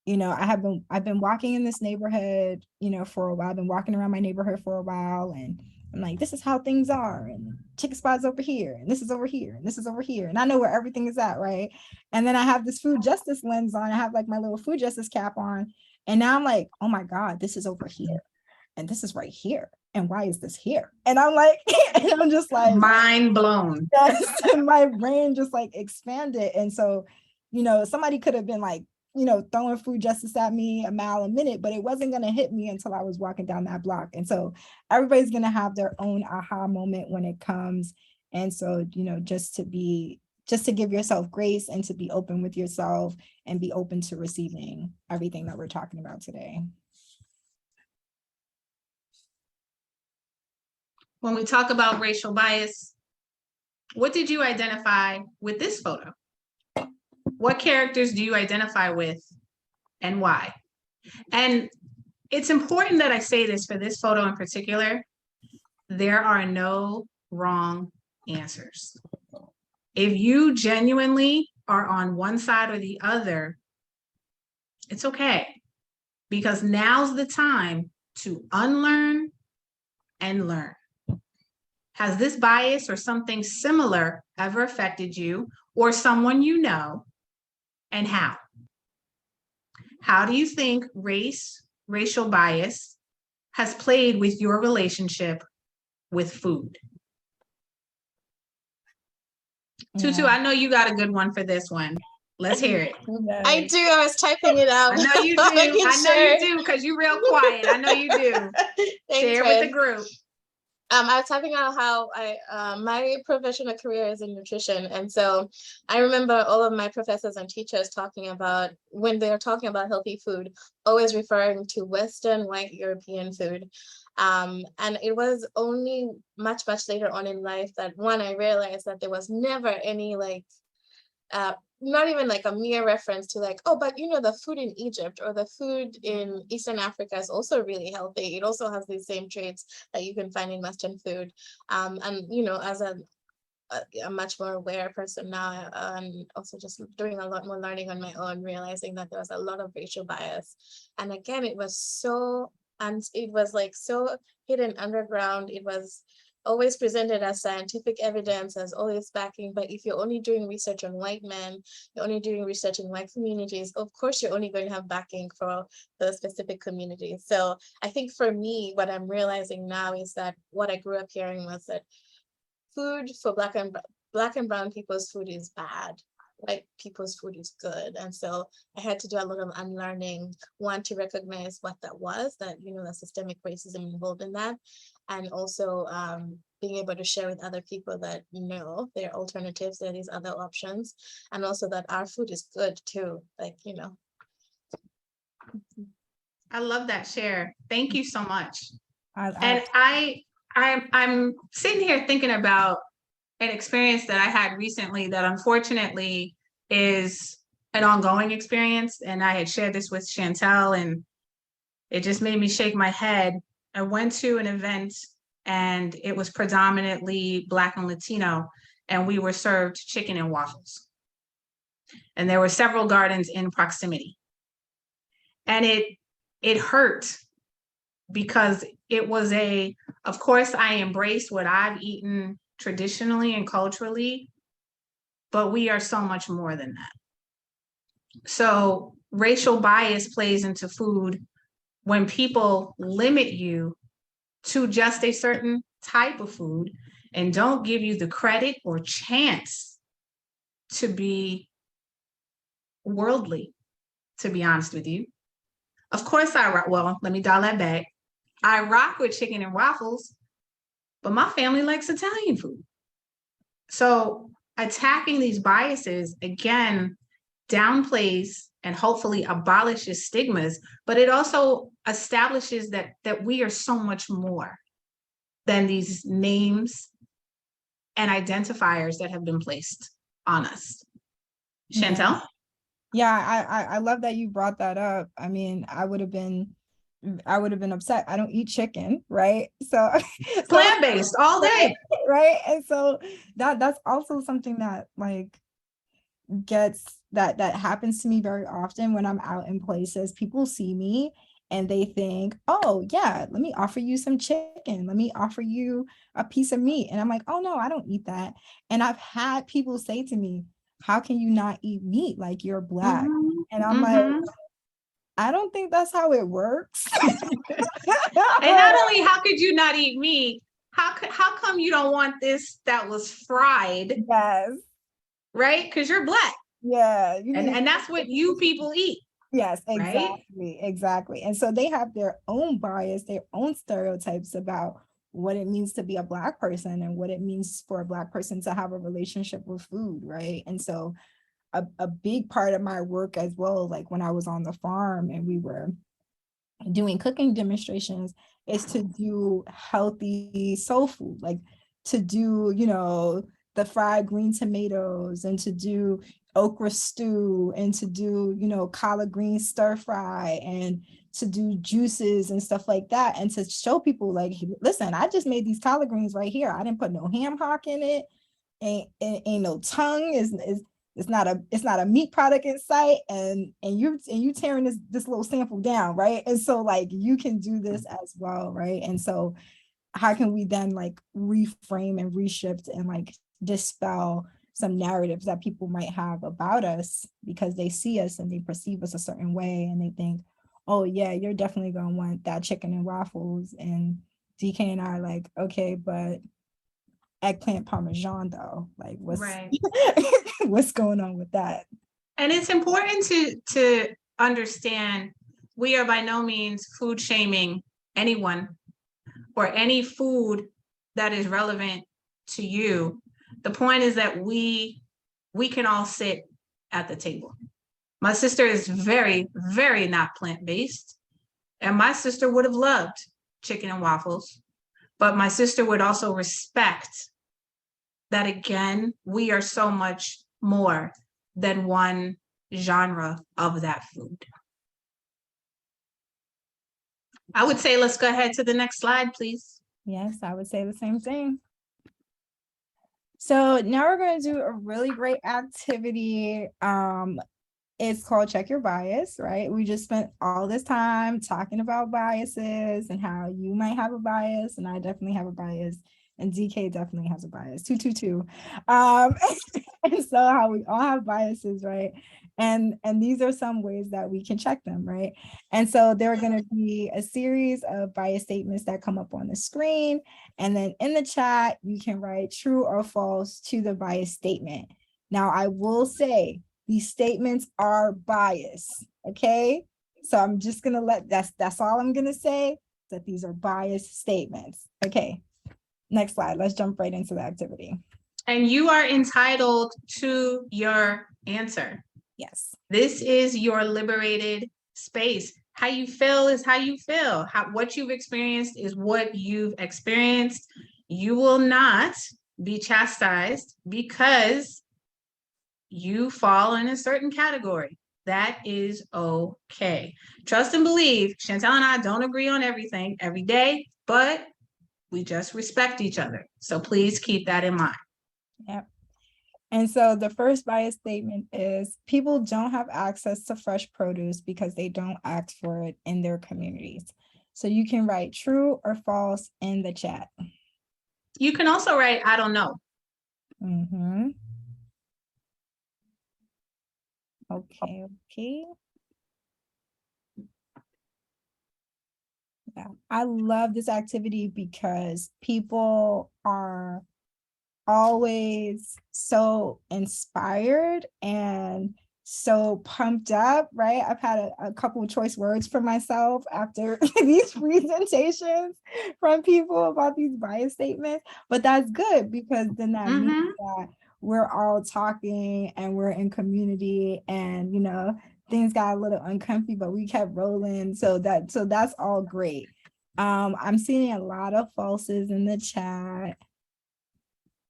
I've been walking in this neighborhood, for a while. I've been walking around my neighborhood for a while, and I'm like, this is how things are, and chicken spots over here, and this is over here, and this is over here, and I know where everything is at, right? And then I have this food justice lens on. I have like my little food justice cap on, and now I'm like, oh my God, this is over here, and this is right here, and why is this here? And I'm like, and I'm just like mind blown. Yes, and my brain just like expanded. And so, somebody could have been like, throwing food justice at me a mile a minute, but it wasn't going to hit me until I was walking down that block. And so everybody's going to have their own aha moment when it comes. And so, just to give yourself grace and to be open with yourself and be open to receiving everything that we're talking about today. When we talk about racial bias, what did you identify with this photo? What characters do you identify with and why? And it's important that I say this for this photo in particular. There are no wrong answers. If you genuinely are on one side or the other, it's okay, because now's the time to unlearn and learn. Has this bias or something similar ever affected you or someone you know, and how? How do you think racial bias has played with your relationship with food? Yeah. Tutu, I know you got a good one for this one. Let's hear it. I do. I was typing it out. I know you do. I know you do, because you're real quiet. I know you do. Share with the group. I was talking about how my professional career is in nutrition. And so I remember all of my professors and teachers talking about, when they're talking about healthy food, always referring to Western white European food. And it was only much later on in life that I realized that there was never any not even like a mere reference to like, oh, but the food in Egypt or the food in Eastern Africa is also really healthy. It also has these same traits that you can find in Western food. And as a much more aware person now, and also just doing a lot more learning on my own, realizing that there was a lot of racial bias. And again, it was so hidden underground. It was always presented as scientific evidence, as always backing. But if you're only doing research on white men, you're only doing research in white communities, of course, you're only going to have backing for the specific community. So I think for me, what I'm realizing now is that what I grew up hearing was that food for Black and brown people's food is bad. White people's food is good. And so I had to do a lot of unlearning, one, to recognize what that was, that, the systemic racism involved in that. And also being able to share with other people that, there are alternatives, there are these other options. And also that our food is good too, I love that share. Thank you so much. And I'm sitting here thinking about an experience that I had recently that unfortunately is an ongoing experience. And I had shared this with Chantel, and it just made me shake my head. I went to an event and it was predominantly Black and Latino, and we were served chicken and waffles. And there were several gardens in proximity. And it hurt because it was of course, I embraced what I've eaten traditionally and culturally, but we are so much more than that. So racial bias plays into food when people limit you to just a certain type of food and don't give you the credit or chance to be worldly, to be honest with you. Of course, let me dial that back. I rock with chicken and waffles, but my family likes Italian food. So attacking these biases, again, downplays and hopefully abolishes stigmas, but it also establishes that we are so much more than these names and identifiers that have been placed on us. Chantel? Yeah, I love that you brought that up. I mean, I would have been upset. I don't eat chicken, right? So Plant-based all day. Right. And so that's also something that like that happens to me very often when I'm out in places. People see me and they think, oh yeah, let me offer you some chicken, let me offer you a piece of meat. And I'm like, oh no, I don't eat that. And I've had people say to me, how can you not eat meat? Like, you're Black. And I'm like, I don't think that's how it works. And not only how could you not eat meat, how come you don't want this that was fried? Yes. Right? Because you're Black. Yeah. And that's what you people eat. Yes, exactly. Right? Exactly. And so they have their own bias, their own stereotypes about what it means to be a Black person and what it means for a Black person to have a relationship with food, right? And so a big part of my work as well, like when I was on the farm and we were doing cooking demonstrations, is to do healthy soul food, like to do, the fried green tomatoes, and to do okra stew, and to do, collard green stir fry, and to do juices and stuff like that, and to show people like, listen, I just made these collard greens right here. I didn't put no ham hock in it. Ain't no tongue. It's not a meat product in sight, and you tearing this little sample down, right? And so like you can do this as well, right? And so how can we then like reframe and reshift and like dispel some narratives that people might have about us because they see us and they perceive us a certain way and they think, oh yeah, you're definitely gonna want that chicken and waffles. And DK and I are like, okay, but eggplant parmesan though, like what's Right. what's going on with that? And it's important to understand we are by no means food shaming anyone or any food that is relevant to you. The point is that we can all sit at the table. My sister is very, very not plant-based, and my sister would have loved chicken and waffles, but my sister would also respect that, again, we are so much more than one genre of that food. I would say let's go ahead to the next slide, please. Yes, I would say the same thing. So now we're going to do a really great activity. It's called Check Your Bias, right? We just spent all this time talking about biases and how you might have a bias, and I definitely have a bias, and DK definitely has a bias, 222. And so how we all have biases, right? And these are some ways that we can check them, right? And so there are going to be a series of bias statements that come up on the screen. And then in the chat, you can write true or false to the bias statement. Now, I will say these statements are biased, okay? So I'm just going to that's all I'm going to say, that these are biased statements. Okay, next slide. Let's jump right into the activity. And you are entitled to your answer. Yes. This is your liberated space. How you feel is how you feel. What you've experienced is what you've experienced. You will not be chastised because you fall in a certain category. That is okay. Trust and believe, Chantel and I don't agree on everything every day, but we just respect each other. So please keep that in mind. Yep. And so the first bias statement is people don't have access to fresh produce because they don't ask for it in their communities. So you can write true or false in the chat. You can also write, I don't know. Mm-hmm. Okay. Yeah, I love this activity because people are always so inspired and so pumped up, right? I've had a couple of choice words for myself after these presentations from people about these bias statements, but that's good because then that means that we're all talking and we're in community and, things got a little uncomfy, but we kept rolling. So that's all great. I'm seeing a lot of falses in the chat.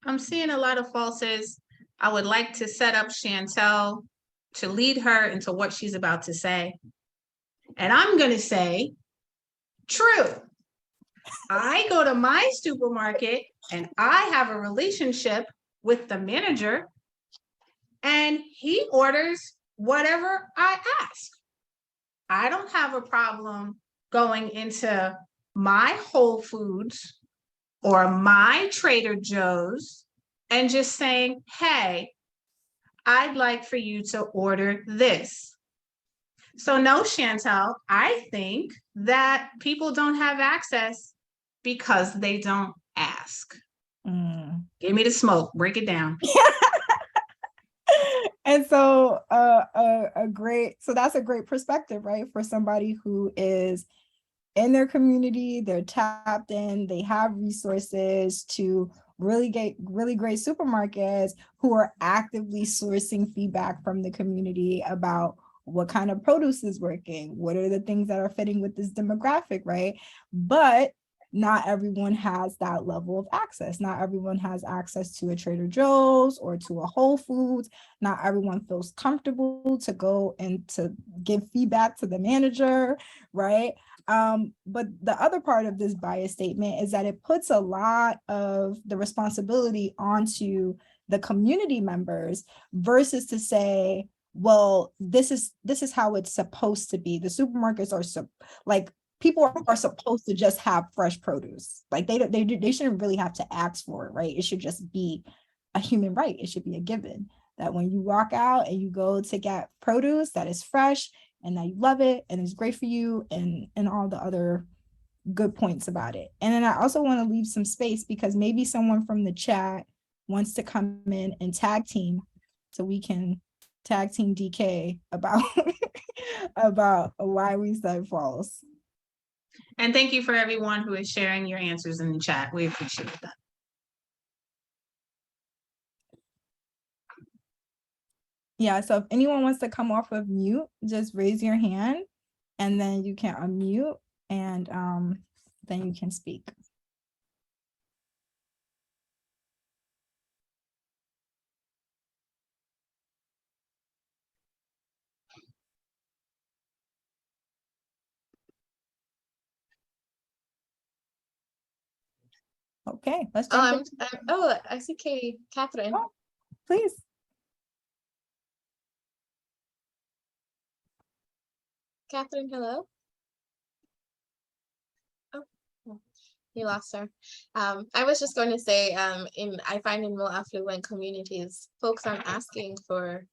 I'm seeing a lot of falses. I would like to set up Chantel to lead her into what she's about to say. And I'm going to say, true. I go to my supermarket and I have a relationship with the manager and he orders whatever I ask. I don't have a problem going into my Whole Foods or my Trader Joe's and just saying, hey, I'd like for you to order this. So no, Chantel, I think that people don't have access because they don't ask. Give me the smoke, break it down. And so that's a great perspective, right? For somebody who is in their community, they're tapped in, they have resources to really get really great supermarkets who are actively sourcing feedback from the community about what kind of produce is working, what are the things that are fitting with this demographic, right? But not everyone has that level of access. Not everyone has access to a Trader Joe's or to a Whole Foods. Not everyone feels comfortable to go and to give feedback to the manager, right? But the other part of this bias statement is that it puts a lot of the responsibility onto the community members versus to say, well, this is how it's supposed to be. The supermarkets are like, people are supposed to just have fresh produce. Like they shouldn't really have to ask for it, right? It should just be a human right. It should be a given that when you walk out and you go to get produce that is fresh and that you love it and it's great for you and all the other good points about it. And then I also want to leave some space because maybe someone from the chat wants to come in and tag team so we can tag team DK about about why we said false. And thank you for everyone who is sharing your answers in the chat. We appreciate that. Yeah, so if anyone wants to come off of mute, just raise your hand and then you can unmute and then you can speak. Okay, let's jump in. I see Catherine. Oh, please. Catherine, hello. Oh, you lost her. I was just going to say, I find in more affluent communities, folks aren't asking for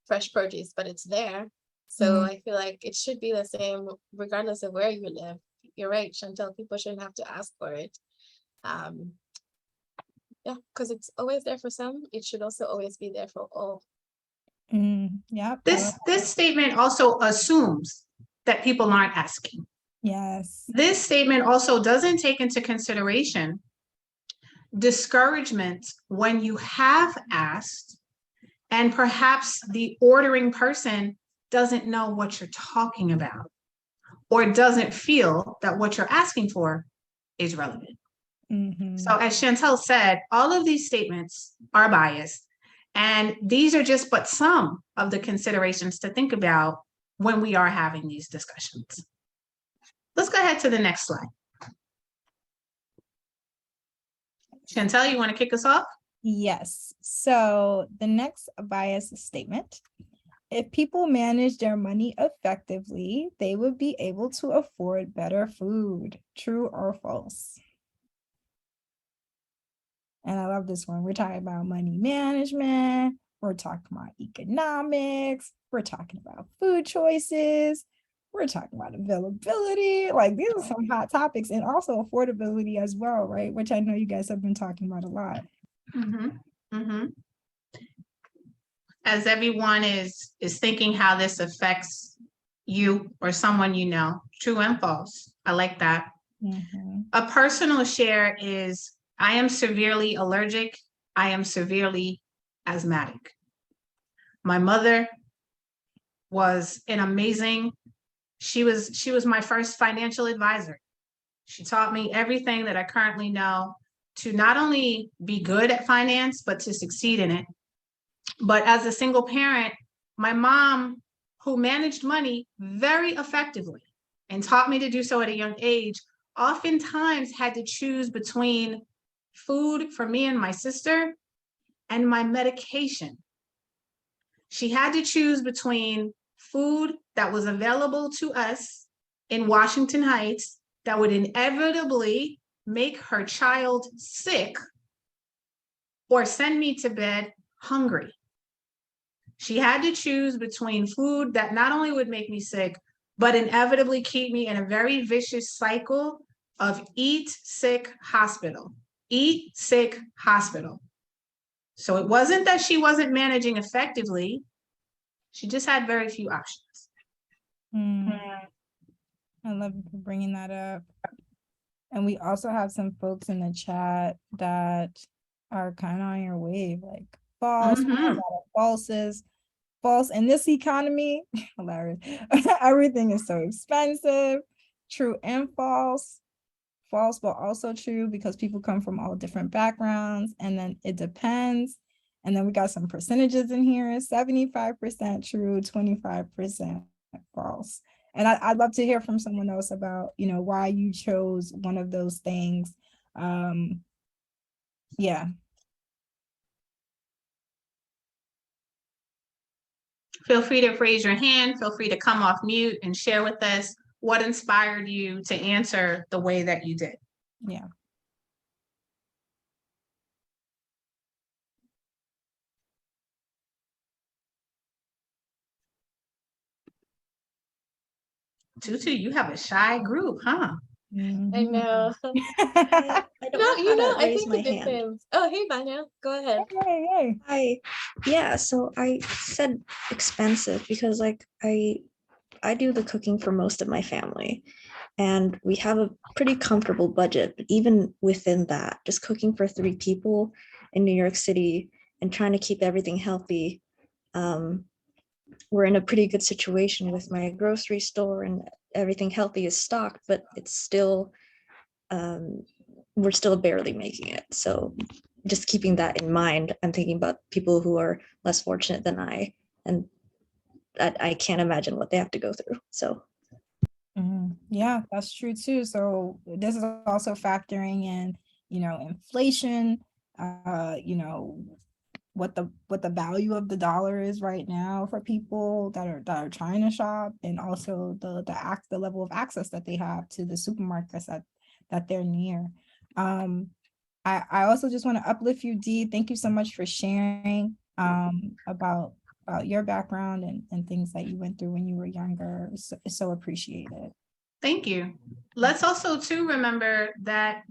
fresh produce, but it's there. So I feel like it should be the same regardless of where you live. You're right, Chantel, people shouldn't have to ask for it. Yeah, because it's always there for some. It should also always be there for all. Yeah. This statement also assumes that people aren't asking. Yes. This statement also doesn't take into consideration discouragement when you have asked and perhaps the ordering person doesn't know what you're talking about. or doesn't feel that what you're asking for is relevant. So as Chantel said, all of these statements are biased, and these are just but some of the considerations to think about when we are having these discussions. Let's go ahead to the next slide. Chantel, you want to kick us off? Yes. So the next bias statement: if people manage their money effectively, they would be able to afford better food. True or false? And I love this one. We're talking about money management. We're talking about economics. We're talking about food choices. We're talking about availability. Like, these are some hot topics, and also affordability as well, right? Which I know you guys have been talking about a lot. As everyone is thinking how this affects you or someone you know, true and false. I like that. A personal share is, I am severely allergic. I am severely asthmatic. My mother was an amazing, she was my first financial advisor. She taught me everything that I currently know to not only be good at finance, but to succeed in it. But as a single parent, my mom, who managed money very effectively and taught me to do so at a young age, oftentimes had to choose between food for me and my sister and my medication. She had to choose between food that was available to us in Washington Heights that would inevitably make her child sick or send me to bed hungry. She had to choose between food that not only would make me sick, but inevitably keep me in a very vicious cycle of eat, sick, hospital. Eat, sick, hospital. So it wasn't that she wasn't managing effectively. She just had very few options. I love you for bringing that up. And we also have some folks in the chat that are kind of on your wave, like false, a lot of falses. False in this economy, hilarious. Everything is so expensive. True and false. False, but also true because people come from all different backgrounds. And then it depends. And then we got some percentages in here: 75% true, 25% false. And I'd love to hear from someone else about, why you chose one of those things. Yeah. Feel free to raise your hand. Feel free to come off mute and share with us what inspired you to answer the way that you did. Yeah. Tutu, you have a shy group, huh? I know. I don't know how to I raise think my it hand. depends. Oh, hey, Vanya, go ahead. Hey. Yeah, so I said expensive because like I do the cooking for most of my family, and we have a pretty comfortable budget, but even within that, just cooking for 3 people in New York City and trying to keep everything healthy, we're in a pretty good situation with my grocery store, and everything healthy is stocked, but it's still we're still barely making it. So just keeping that in mind, I'm thinking about people who are less fortunate than I, and I can't imagine what they have to go through. So yeah, that's true too. So this is also factoring in, inflation, what the value of the dollar is right now for people that are trying to shop, and also the level of access that they have to the supermarkets that they're near. I also just want to uplift you, Dee. Thank you so much for sharing about your background and things that you went through when you were younger. So appreciated. Thank you. Let's also too remember that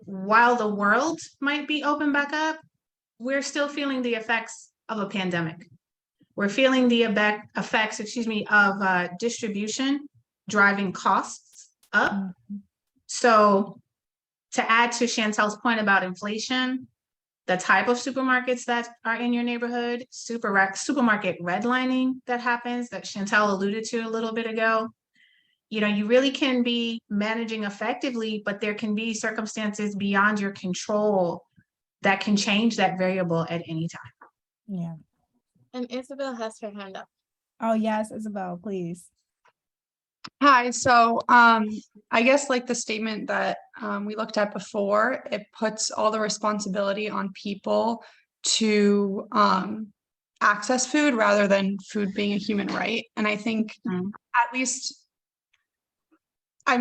while the world might be open back up, we're still feeling the effects of a pandemic. We're feeling the effects, of distribution driving costs up. So to add to Chantel's point about inflation, the type of supermarkets that are in your neighborhood, supermarket redlining that happens, that Chantel alluded to a little bit ago, you really can be managing effectively, but there can be circumstances beyond your control that can change that variable at any time. Yeah. And Isabel has her hand up. Oh, yes, Isabel, please. Hi, so I guess like the statement that we looked at before, it puts all the responsibility on people to access food rather than food being a human right. And I think at least I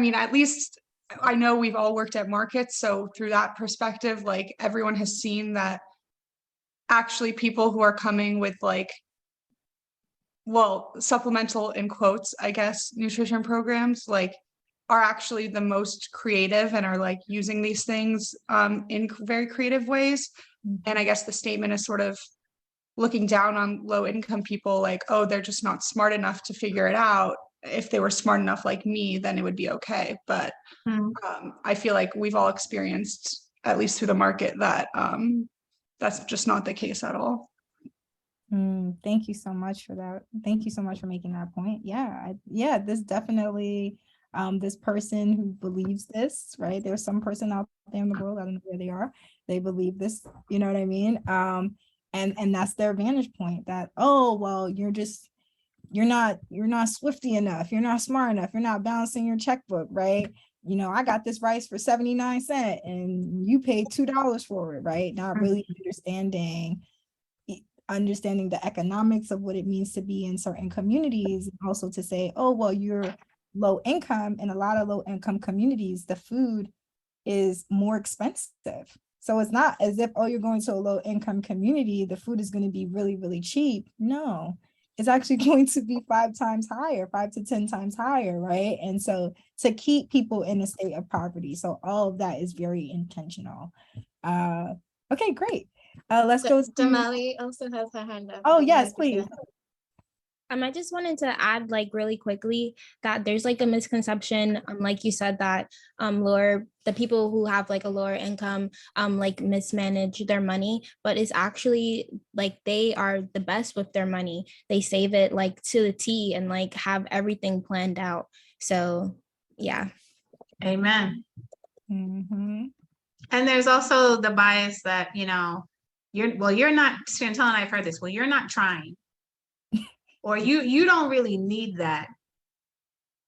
know we've all worked at markets, so through that perspective, like everyone has seen that actually people who are coming with like, well, supplemental in quotes, I guess, nutrition programs like are actually the most creative and are like using these things in very creative ways. And I guess the statement is sort of looking down on low income people like, oh, they're just not smart enough to figure it out. If they were smart enough like me, then it would be okay. But I feel like we've all experienced, at least through the market, that that's just not the case at all. Thank you so much for that. Thank you so much for making that point. Yeah, this definitely, this person who believes this, right? There's some person out there in the world, I don't know where they are, they believe this, you know what I mean? And that's their vantage point that, oh, well, you're not swifty enough, you're not smart enough, you're not balancing your checkbook, right? I got this rice for 79 cents and you paid $2 for it, right? Not really understanding the economics of what it means to be in certain communities, and also to say, oh, well, you're low income. In a lot of low income communities, the food is more expensive. So it's not as if, oh, you're going to a low income community, the food is going to be really, really cheap. No, it's actually going to be 5 times higher, 5 to 10 times higher, right? And so to keep people in a state of poverty. So all of that is very intentional. Okay, great. Let's go to Damali also has her hand up. Oh, yes, please. I just wanted to add like really quickly that there's like a misconception, like you said, that the people who have like a lower income like mismanage their money, but it's actually like they are the best with their money. They save it like to the T and like have everything planned out. So yeah. Amen. Mm-hmm. And there's also the bias that, you're not, Chantel and I've heard this, well, you're not trying. Or you don't really need that.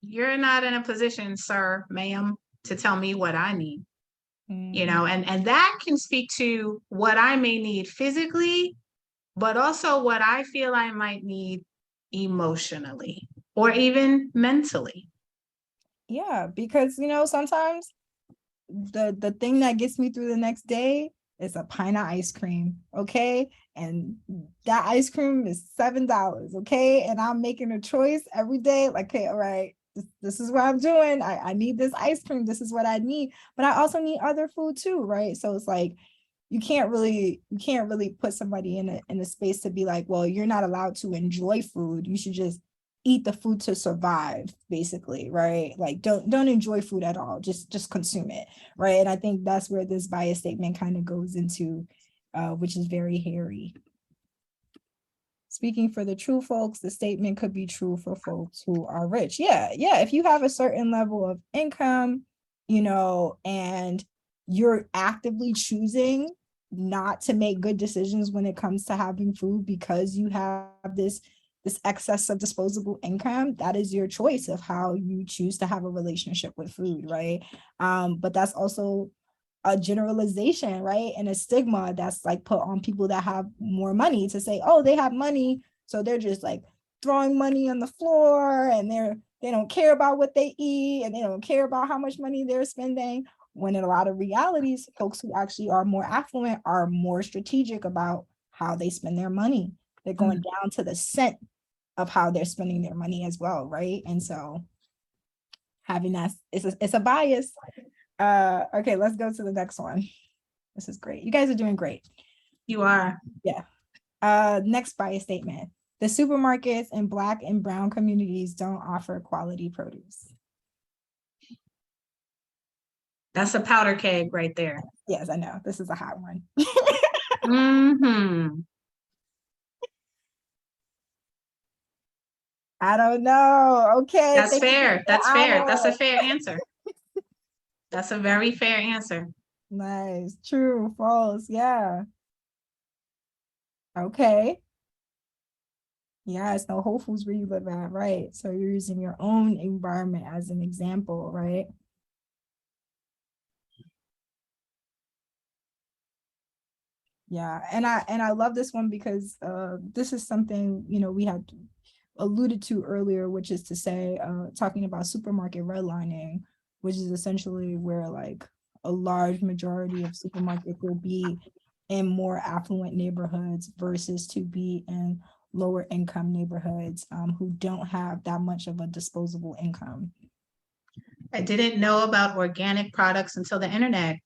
You're not in a position, sir, ma'am, to tell me what I need. And that can speak to what I may need physically, but also what I feel I might need emotionally or even mentally. Yeah, because sometimes the thing that gets me through the next day is a pint of ice cream, okay? And that ice cream is $7, okay? And I'm making a choice every day, like, okay, all right, this is what I'm doing. I need this ice cream. This is what I need. But I also need other food too, right? So it's like you can't really put somebody in a space to be like, well, you're not allowed to enjoy food. You should just eat the food to survive, basically, right? Like don't enjoy food at all, just consume it, right? And I think that's where this bias statement kind of goes into, which is very hairy. Speaking for the true folks, the statement could be true for folks who are rich. Yeah, if you have a certain level of income, and you're actively choosing not to make good decisions when it comes to having food because you have this excess of disposable income, that is your choice of how you choose to have a relationship with food, right? But that's also a generalization, right? And a stigma that's like put on people that have more money to say, oh, they have money, so they're just like throwing money on the floor and they don't care about what they eat and they don't care about how much money they're spending. When in a lot of realities, folks who actually are more affluent are more strategic about how they spend their money. They're going down to the cent of how they're spending their money as well, right? And so having that, it's a bias. Okay, let's go to the next one. This is great. You guys are doing great. You are. Yeah. Next bias statement. The supermarkets in Black and brown communities don't offer quality produce. That's a powder keg right there. Yes, I know. This is a hot one. Mm-hmm. I don't know. Okay. That's thank you for fair. being That's fair. That's a honest. fair answer. That's a very fair answer. Nice. True, false. Yeah. Okay. Yeah, it's no Whole Foods where you live at, right? So you're using your own environment as an example, right? Yeah, and I love this one because this is something, we had alluded to earlier, which is to say, talking about supermarket redlining, which is essentially where like a large majority of supermarkets will be in more affluent neighborhoods versus to be in lower income neighborhoods who don't have that much of a disposable income. I didn't know about organic products until the internet.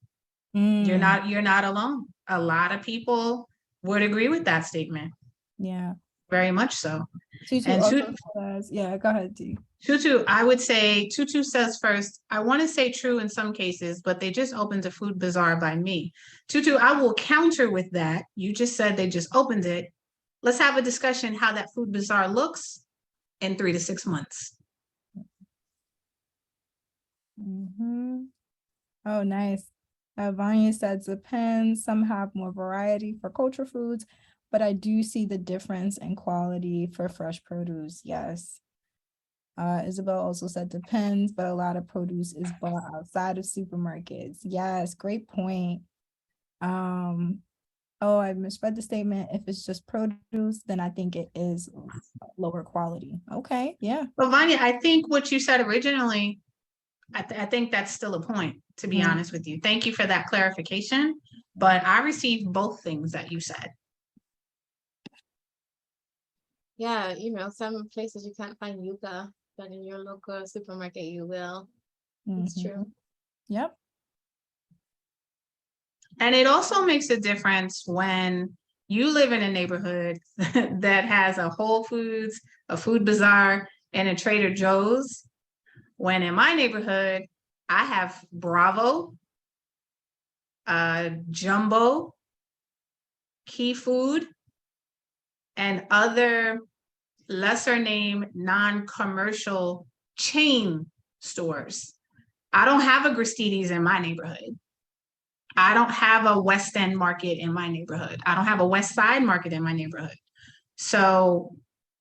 You're Mm, not alone. A lot of people would agree with that statement. yeah. Very much so. Tutu And also says, yeah, go ahead, T. Tutu, I would say Tutu says first, I want to say true in some cases, but they just opened a food bazaar by me. Tutu, I will counter with that. You just said they just opened it. Let's have a discussion how that food bazaar looks in 3 to 6 months. Oh, nice. Vanya said depends. Some have more variety for culture foods, but I do see the difference in quality for fresh produce. Yes. Isabel also said depends, but a lot of produce is bought outside of supermarkets. Yes, great point. Oh, I misread the statement. If it's just produce, then I think it is lower quality. Okay, yeah. But Vanya, I think what you said originally, I think that's still a point, to be Mm. honest with you. Thank you for that clarification. But I received both things that you said. Yeah, some places you can't find yuca, but in your local supermarket you will. It's true. Yep. And it also makes a difference when you live in a neighborhood that has a Whole Foods, a Food Bazaar, and a Trader Joe's. When in my neighborhood, I have Bravo, Jumbo, Key Food, and other lesser name non-commercial chain stores. I don't have a Gristedes in my neighborhood. I don't have a West End market in my neighborhood. I don't have a West Side market in my neighborhood. So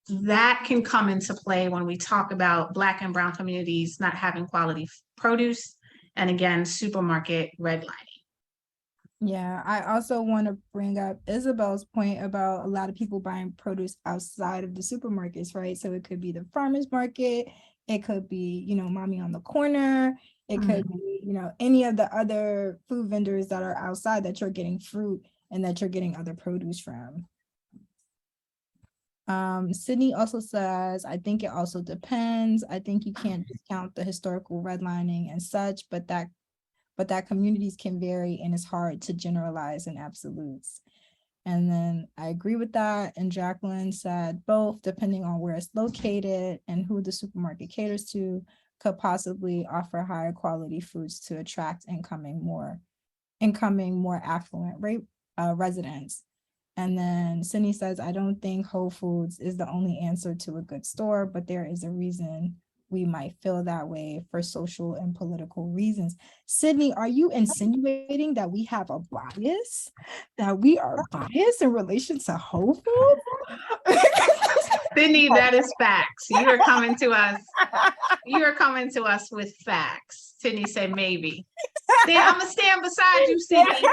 that can come into play when we talk about Black and Brown communities not having quality produce, and again, supermarket redlining. Yeah, I also want to bring up Isabel's point about a lot of people buying produce outside of the supermarkets, right? So it could be the farmer's market, it could be, mommy on the corner, it could be, any of the other food vendors that are outside that you're getting fruit and that you're getting other produce from. Sydney also says, I think it also depends. I think you can't discount the historical redlining and such, but that communities can vary and it's hard to generalize in absolutes. And then I agree with that. And Jacqueline said both, depending on where it's located and who the supermarket caters to, could possibly offer higher quality foods to attract incoming more affluent residents. And then Sydney says, I don't think Whole Foods is the only answer to a good store, but there is a reason we might feel that way for social and political reasons. Sydney, are you insinuating that we have a bias? That we are biased in relation to Whole Foods? Sydney, that is facts. You are coming to us. You are coming to us with facts. Sydney said maybe. I'm gonna stand beside you, Sydney.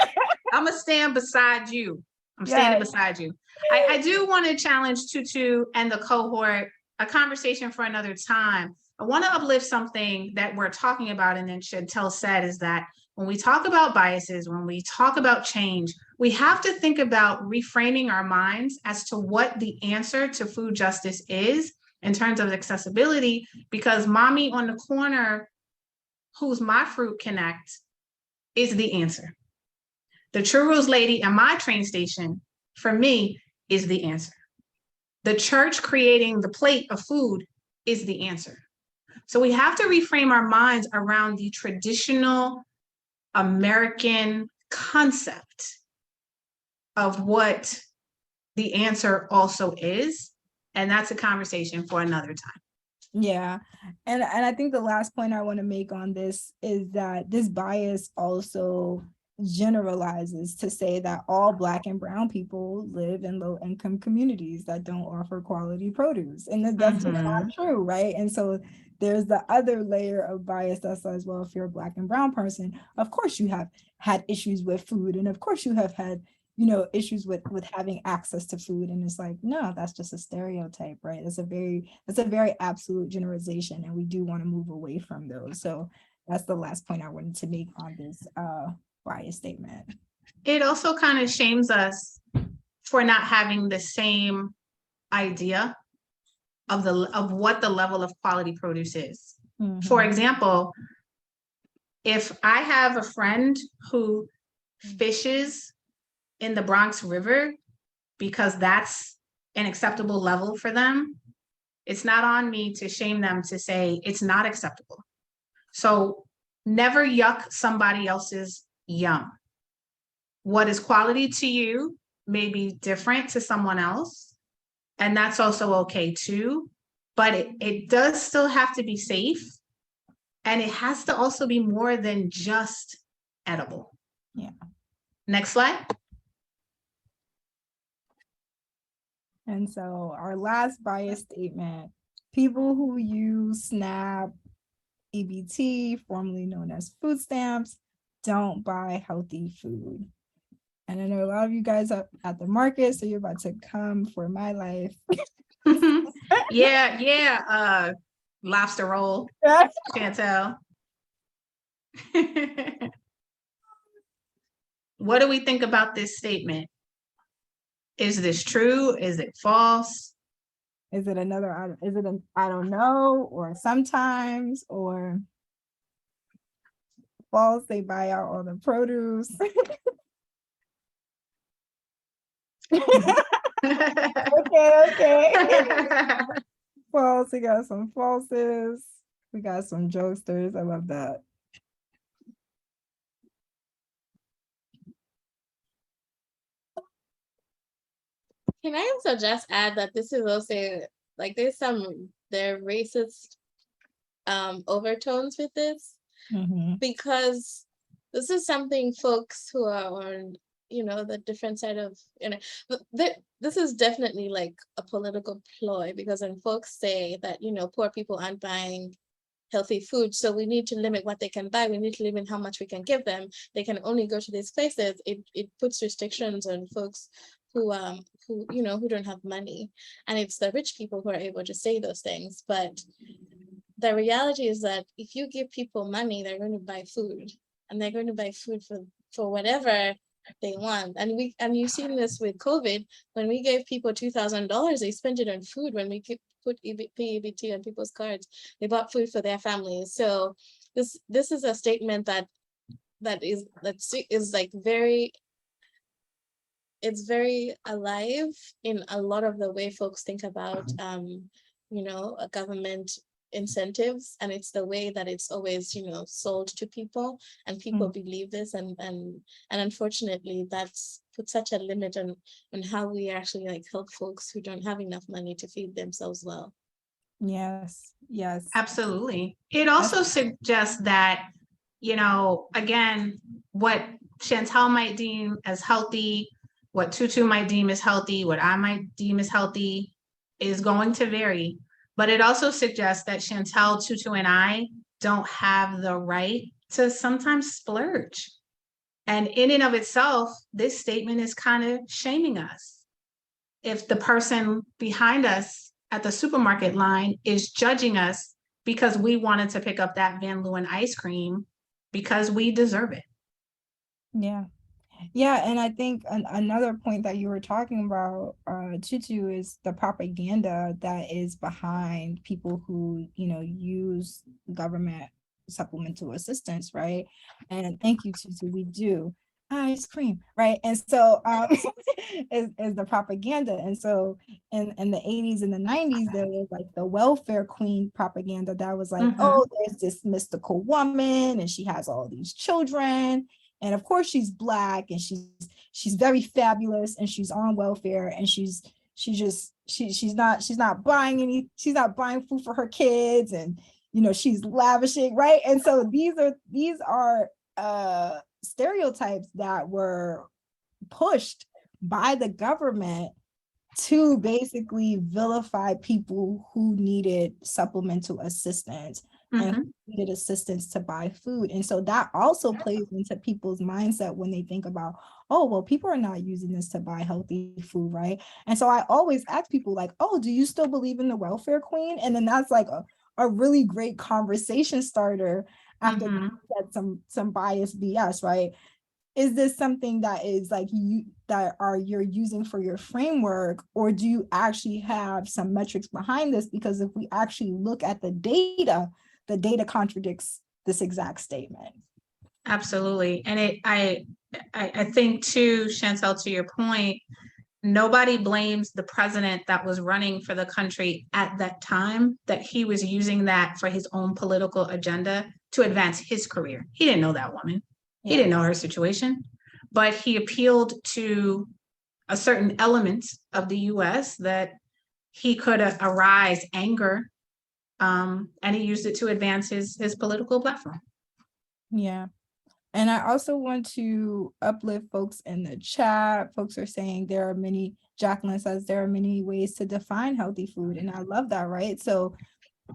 I'm gonna stand beside you. I'm standing beside you. I do want to challenge Tutu and the cohort, a conversation for another time. I want to uplift something that we're talking about, and then Chantel said, is that when we talk about biases, when we talk about change, we have to think about reframing our minds as to what the answer to food justice is in terms of accessibility, because mommy on the corner, who's my fruit connect, is the answer. The churros lady at my train station, for me, is the answer. The church creating the plate of food is the answer. So we have to reframe our minds around the traditional American concept of what the answer also is, And that's a conversation for another time. Yeah. And I think the last point I want to make on this is that this bias also generalizes to say that all Black and brown people live in low income communities that don't offer quality produce. And that's just not true, right? And so there's the other layer of bias that says, well, if you're a Black and brown person, of course you have had issues with food. And of course you have had, you know, issues with having access to food. And it's like, no, that's just a stereotype, right? That's a very absolute generalization, and we do want to move away from those. So that's the last point I wanted to make on this bias statement. It also kind of shames us for not having the same idea of what the level of quality produce is. For example, if I have a friend who fishes in the Bronx River because that's an acceptable level for them, it's not on me to shame them to say it's not acceptable. So never yuck somebody else's yum. What is quality to you may be different to someone else, and that's also okay too, but it does still have to be safe, and it has to also be more than just edible. Yeah. Next slide. And so our last bias statement, people who use SNAP, EBT, formerly known as food stamps, don't buy healthy food. And I know a lot of you guys are at the market, so you're about to come for my life. Yeah, lobster roll, Chantel. What do we think about this statement? Is this true? Is it false? Is it another, is it an I don't know, or sometimes, or false, they buy out all the produce? Okay. False, we got some falses. We got some jokesters. I love that. Can I also just add that this is also like there are racist overtones with this, because this is something folks who are on, you know, the different side of, you know, this is definitely like a political ploy, because when folks say that, you know, poor people aren't buying healthy food, so we need to limit what they can buy, we need to limit how much we can give them, they can only go to these places, it puts restrictions on folks who you know, who don't have money, and it's the rich people who are able to say those things. But the reality is that if you give people money, they're going to buy food, and they're going to buy food for whatever they want. And you've seen this with COVID. When we gave people $2,000, they spent it on food. When we put PEBT on people's cards, they bought food for their families. So this is a statement that is like very, it's very alive in a lot of the way folks think about you know, government incentives, and it's the way that it's always, you know, sold to people, and people believe this, and unfortunately that's put such a limit on how we actually like help folks who don't have enough money to feed themselves well. Yes, absolutely. It also suggests that, you know, again, what Chantel might deem as healthy, what Tutu might deem as healthy, what I might deem as healthy is going to vary. But it also suggests that Chantel, Tutu, and I don't have the right to sometimes splurge. And in and of itself, this statement is kind of shaming us. If the person behind us at the supermarket line is judging us because we wanted to pick up that Van Leeuwen ice cream because we deserve it. Yeah, and I think another point that you were talking about, Tutu, is the propaganda that is behind people who, you know, use government supplemental assistance, right? And thank you, Tutu, we do. Ice cream, right? And so is the propaganda. And so in the 80s and the 90s, there was like the welfare queen propaganda that was like, oh, there's this mystical woman and she has all these children. And of course she's Black and she's very fabulous and she's on welfare and she's just she's not buying food for her kids, and she's lavishing, right? And so these are stereotypes that were pushed by the government to basically vilify people who needed supplemental assistance and who needed assistance to buy food. And so that also plays into people's mindset when they think about, oh, well, people are not using this to buy healthy food, right? And so I always ask people like, oh, do you still believe in the welfare queen? And then that's like a really great conversation starter after you said some biased BS, right? Is this something that is like you're using for your framework, or do you actually have some metrics behind this? Because if we actually look at the data contradicts this exact statement. Absolutely. And I think too, Chantel, to your point, nobody blames the president that was running for the country at that time, that he was using that for his own political agenda to advance his career. He didn't know that woman. He didn't know her situation, but he appealed to a certain element of the US that he could arise anger, and he used it to advance his political platform. Yeah. And I also want to uplift folks in the chat. Folks are saying Jacqueline says there are many ways to define healthy food. And I love that, right? So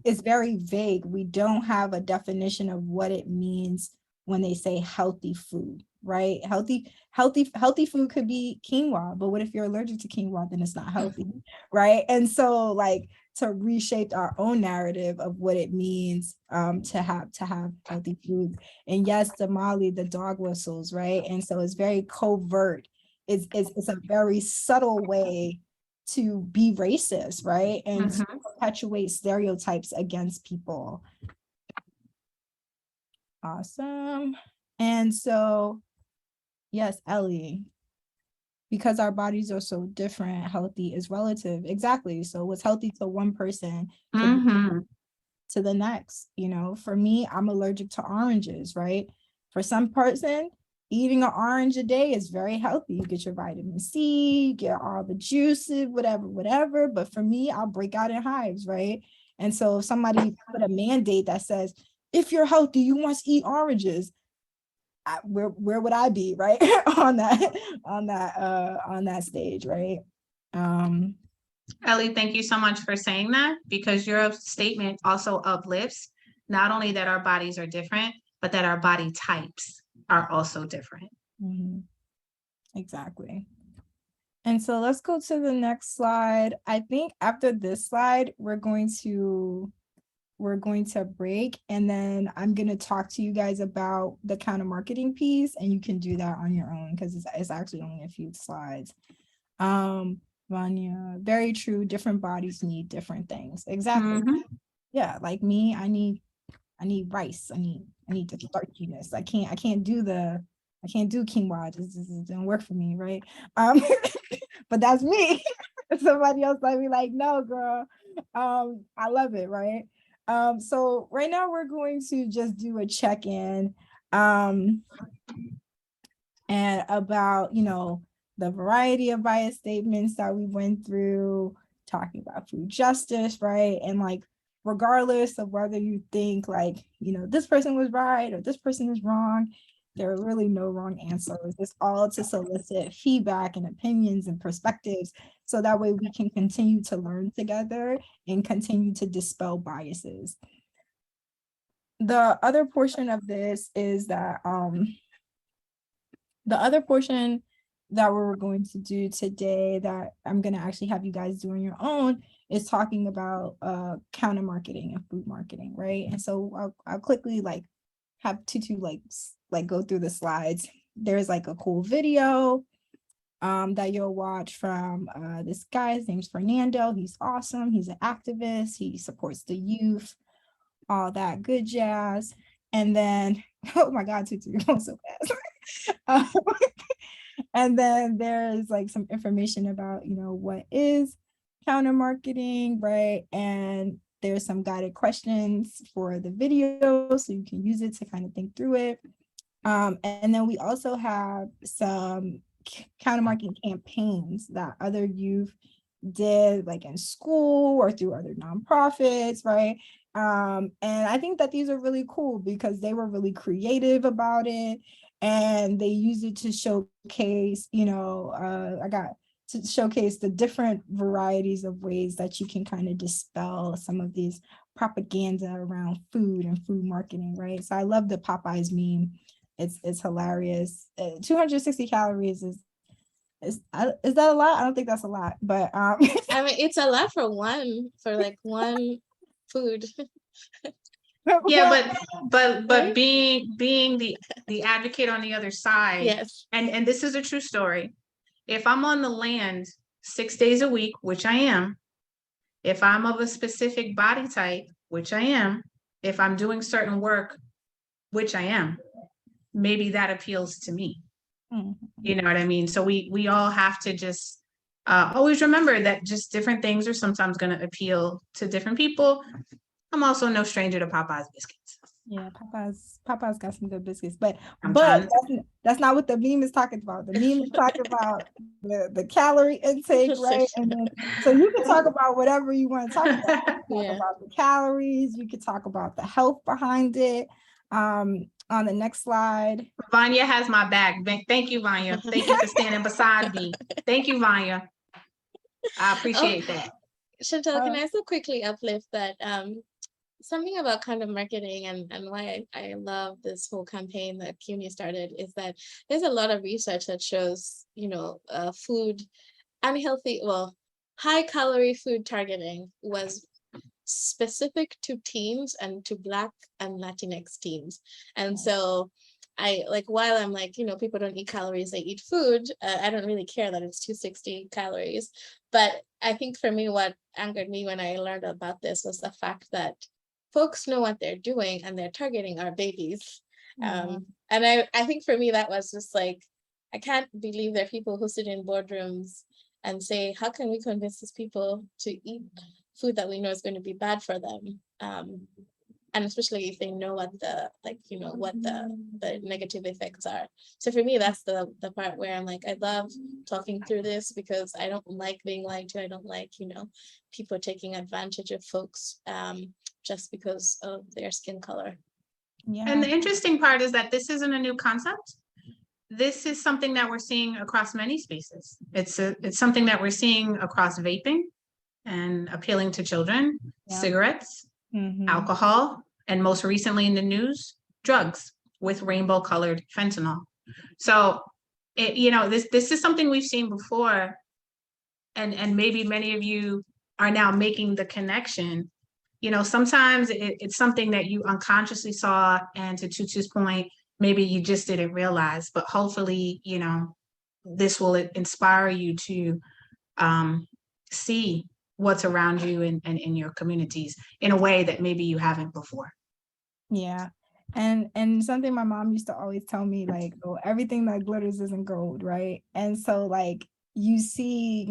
it's very vague. We don't have a definition of what it means when they say healthy food, right? Healthy food could be quinoa, but what if you're allergic to quinoa? Then it's not healthy, right? And so like to reshape our own narrative of what it means to have healthy food. And yes, Damali, the dog whistles, right? And so it's very covert. It's a very subtle way to be racist, right? And to perpetuate stereotypes against people. Awesome. And so, yes, Ellie, because our bodies are so different, healthy is relative. Exactly. So what's healthy to one person could be to the next. For me, I'm allergic to oranges, right? For some person, eating an orange a day is very healthy. You get your vitamin C, you get all the juices, whatever. But for me, I'll break out in hives, right? And so if somebody put a mandate that says, if you're healthy, you must eat oranges, where would I be, right? on that stage, right? Ellie, thank you so much for saying that, because your statement also uplifts not only that our bodies are different, but that our body types are also different. Exactly. And so let's go to the next slide. I think after this slide, we're going to break, and then I'm going to talk to you guys about the counter marketing piece, and you can do that on your own because it's actually only a few slides. Vanya, very true. Different bodies need different things. Exactly. Yeah, like me, I need rice. I need the starchiness. I can't do quinoa. It doesn't work for me, right? But that's me. Somebody else might be like, no, girl. I love it, right? So right now we're going to just do a check-in and about, the variety of bias statements that we went through, talking about food justice, right? And like, regardless of whether you think like, this person was right or this person is wrong, there are really no wrong answers. It's all to solicit feedback and opinions and perspectives, so that way we can continue to learn together and continue to dispel biases. The other portion of this is that that we're going to do today, that I'm going to actually have you guys do on your own, is talking about counter marketing and food marketing, right? And so I'll quickly have Tutu go through the slides. There's a cool video that you'll watch from this guy. His name's Fernando. He's awesome. He's an activist. He supports the youth, all that good jazz. And then, oh my God, Tutu, you're going so fast. And then there's some information about, what is counter marketing, right? And there's some guided questions for the video, so you can use it to kind of think through it. And then we also have some counter marketing campaigns that other youth did like in school or through other nonprofits, right? And I think that these are really cool because they were really creative about it and they used it to showcase, I got to showcase the different varieties of ways that you can kind of dispel some of these propaganda around food and food marketing, right? So I love the Popeyes meme. It's hilarious. 260 calories is that a lot? I don't think that's a lot, but I mean, it's a lot for like one food. Yeah, well, but Right? being the advocate on the other side, Yes. and this is a true story. If I'm on the land 6 days a week, which I am, if I'm of a specific body type, which I am, if I'm doing certain work, which I am, maybe that appeals to me. mhm. You know what I mean? So we all have to just always remember that just different things are sometimes going to appeal to different people. I'm also no stranger to Popeye's biscuits. Yeah, Popeyes got some good biscuits, but I'm trying to. that's not what the meme is talking about. The meme is talking about the calorie intake, right? And then so you can talk about whatever you want to talk about. You can talk Yeah. about the calories, you could talk about the health behind it. On the next slide. Vanya has my back. Thank you, Vanya. Thank you for standing beside me. Thank you, Vanya. I appreciate that. Chantel, can I also quickly uplift that something about kind of marketing and why I love this whole campaign that CUNY started is that there's a lot of research that shows, food, unhealthy, well, high calorie food targeting was specific to teens and to Black and Latinx teens. And so I like, while I'm like, people don't eat calories, they eat food. I don't really care that it's 260 calories. But I think for me, what angered me when I learned about this was the fact that folks know what they're doing and they're targeting our babies. And I think for me, that was just like, I can't believe there are people who sit in boardrooms and say, how can we convince these people to eat food that we know is going to be bad for them? And especially if they know what the negative effects are. So for me, that's the part where I'm like, I love talking through this because I don't like being lied to. I don't like, people taking advantage of folks just because of their skin color. Yeah. And the interesting part is that this isn't a new concept. This is something that we're seeing across many spaces. It's something that we're seeing across vaping and appealing to children, cigarettes, alcohol, and most recently in the news, drugs with rainbow colored fentanyl. So, this is something we've seen before. And maybe many of you are now making the connection. Sometimes it's something that you unconsciously saw, and to Tutu's point, maybe you just didn't realize, but hopefully, this will inspire you to see what's around you and in your communities in a way that maybe you haven't before. Yeah. And something my mom used to always tell me, like, oh, everything that glitters isn't gold, right? And so like you see,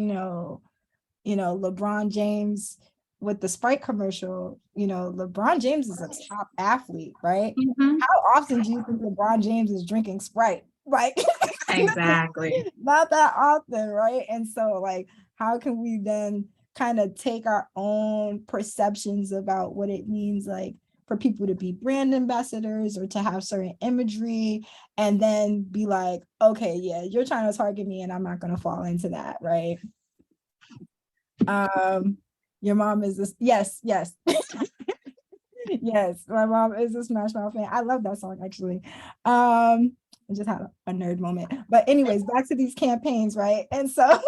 LeBron James with the Sprite commercial, LeBron James is a top athlete, right? Mm-hmm. How often do you think LeBron James is drinking Sprite? Like Exactly. not that often, right? And so like, how can we then kind of take our own perceptions about what it means, like for people to be brand ambassadors or to have certain imagery, and then be like, okay, yeah, you're trying to target me and I'm not going to fall into that, right? Your mom is this, yes. Yes, my mom is a Smash Mouth fan. I love that song actually. I just had a nerd moment. But anyways, back to these campaigns, right? And so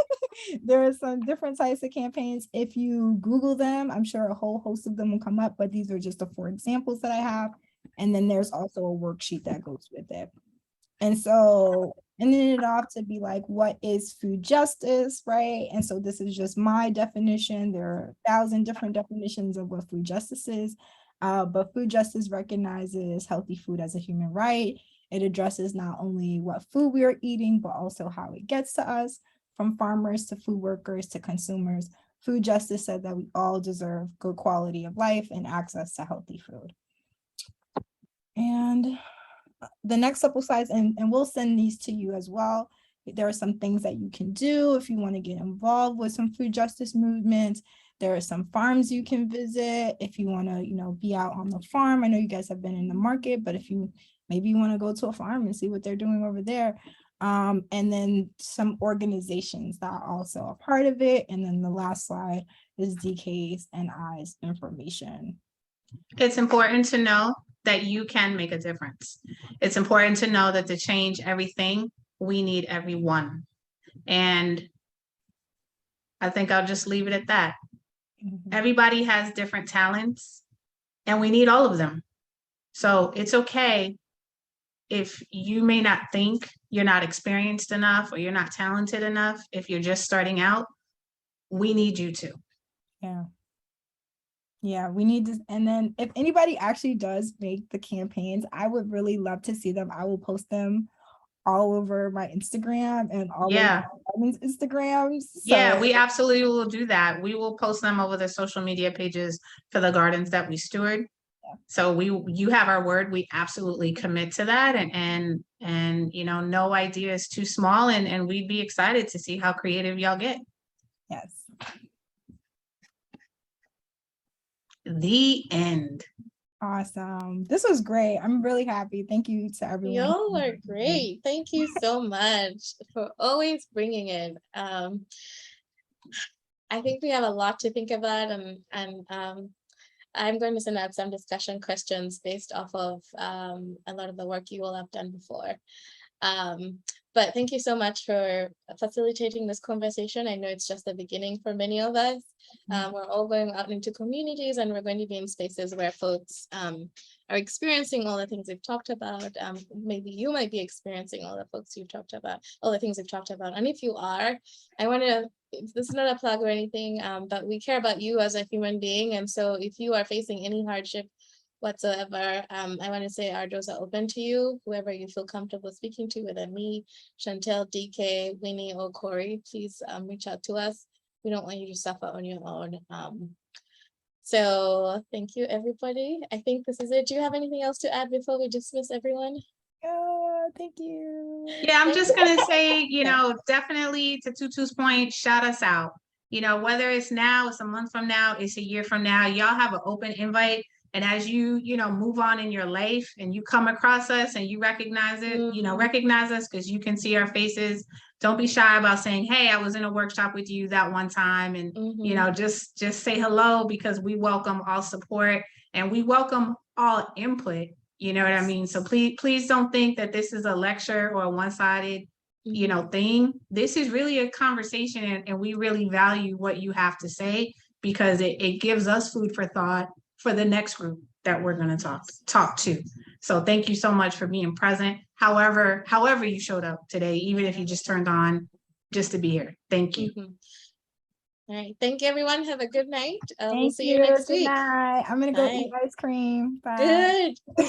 there are some different types of campaigns. If you Google them, I'm sure a whole host of them will come up, but these are just the 4 examples that I have. And then there's also a worksheet that goes with it. And so ending it off to be like, what is food justice, right? And so this is just my definition. There are 1,000 different definitions of what food justice is. But food justice recognizes healthy food as a human right. It addresses not only what food we are eating, but also how it gets to us, from farmers to food workers to consumers. Food justice says that we all deserve good quality of life and access to healthy food. And the next couple slides, and we'll send these to you as well, There are some things that you can do if you want to get involved with some food justice movements. There are some farms you can visit if you want to, be out on the farm. I know you guys have been in the market, but if you maybe you want to go to a farm and see what they're doing over there. And then some organizations that are also a part of it. And then the last slide is DK's and I's information. It's important to know that you can make a difference. It's important to know that to change everything, we need everyone. And I think I'll just leave it at that. Everybody has different talents and we need all of them. So it's okay if you may not think you're not experienced enough or you're not talented enough. If you're just starting out, we need you to. Yeah, we need to. And then if anybody actually does make the campaigns, I would really love to see them. I will post them all over my Instagram and all over my Instagrams. Yeah, we absolutely will do that. We will post them over the social media pages for the gardens that we steward. So you have our word. We absolutely commit to that, and no idea is too small, and we'd be excited to see how creative y'all get. Yes. The end. Awesome. This was great. I'm really happy. Thank you to everyone. Y'all are great. Thank you so much for always bringing it. I think we have a lot to think about, and I'm going to send out some discussion questions based off of a lot of the work you all have done before. But thank you so much for facilitating this conversation. I know it's just the beginning for many of us. We're all going out into communities, and we're going to be in spaces where folks are experiencing all the things we've talked about. Maybe you might be experiencing all the things we've talked about. And if you are, I want to, this is not a plug or anything, but we care about you as a human being. And so if you are facing any hardship whatsoever, I want to say our doors are open to you. Whoever you feel comfortable speaking to, whether me, Chantel, DK, Winnie, or Corey, please reach out to us. We don't want you to suffer on your own. So thank you, everybody. I think this is it. Do you have anything else to add before we dismiss everyone? Thank you. Yeah, I'm just gonna say, definitely to Tutu's point, shout us out. Whether it's now, it's a month from now, it's a year from now, y'all have an open invite. And as you move on in your life and you come across us and you recognize it, recognize us because you can see our faces. Don't be shy about saying, hey, I was in a workshop with you that one time. And, just say hello, because we welcome all support and we welcome all input. You know what I mean? So please don't think that this is a lecture or a one-sided, thing. This is really a conversation, and we really value what you have to say, because it gives us food for thought for the next group that we're going to talk to. So thank you so much for being present. However you showed up today, even if you just turned on just to be here. Thank you. All right. Thank you, everyone. Have a good night. We'll see you. you next Good week. night. I'm going to go eat ice cream. Bye. Good.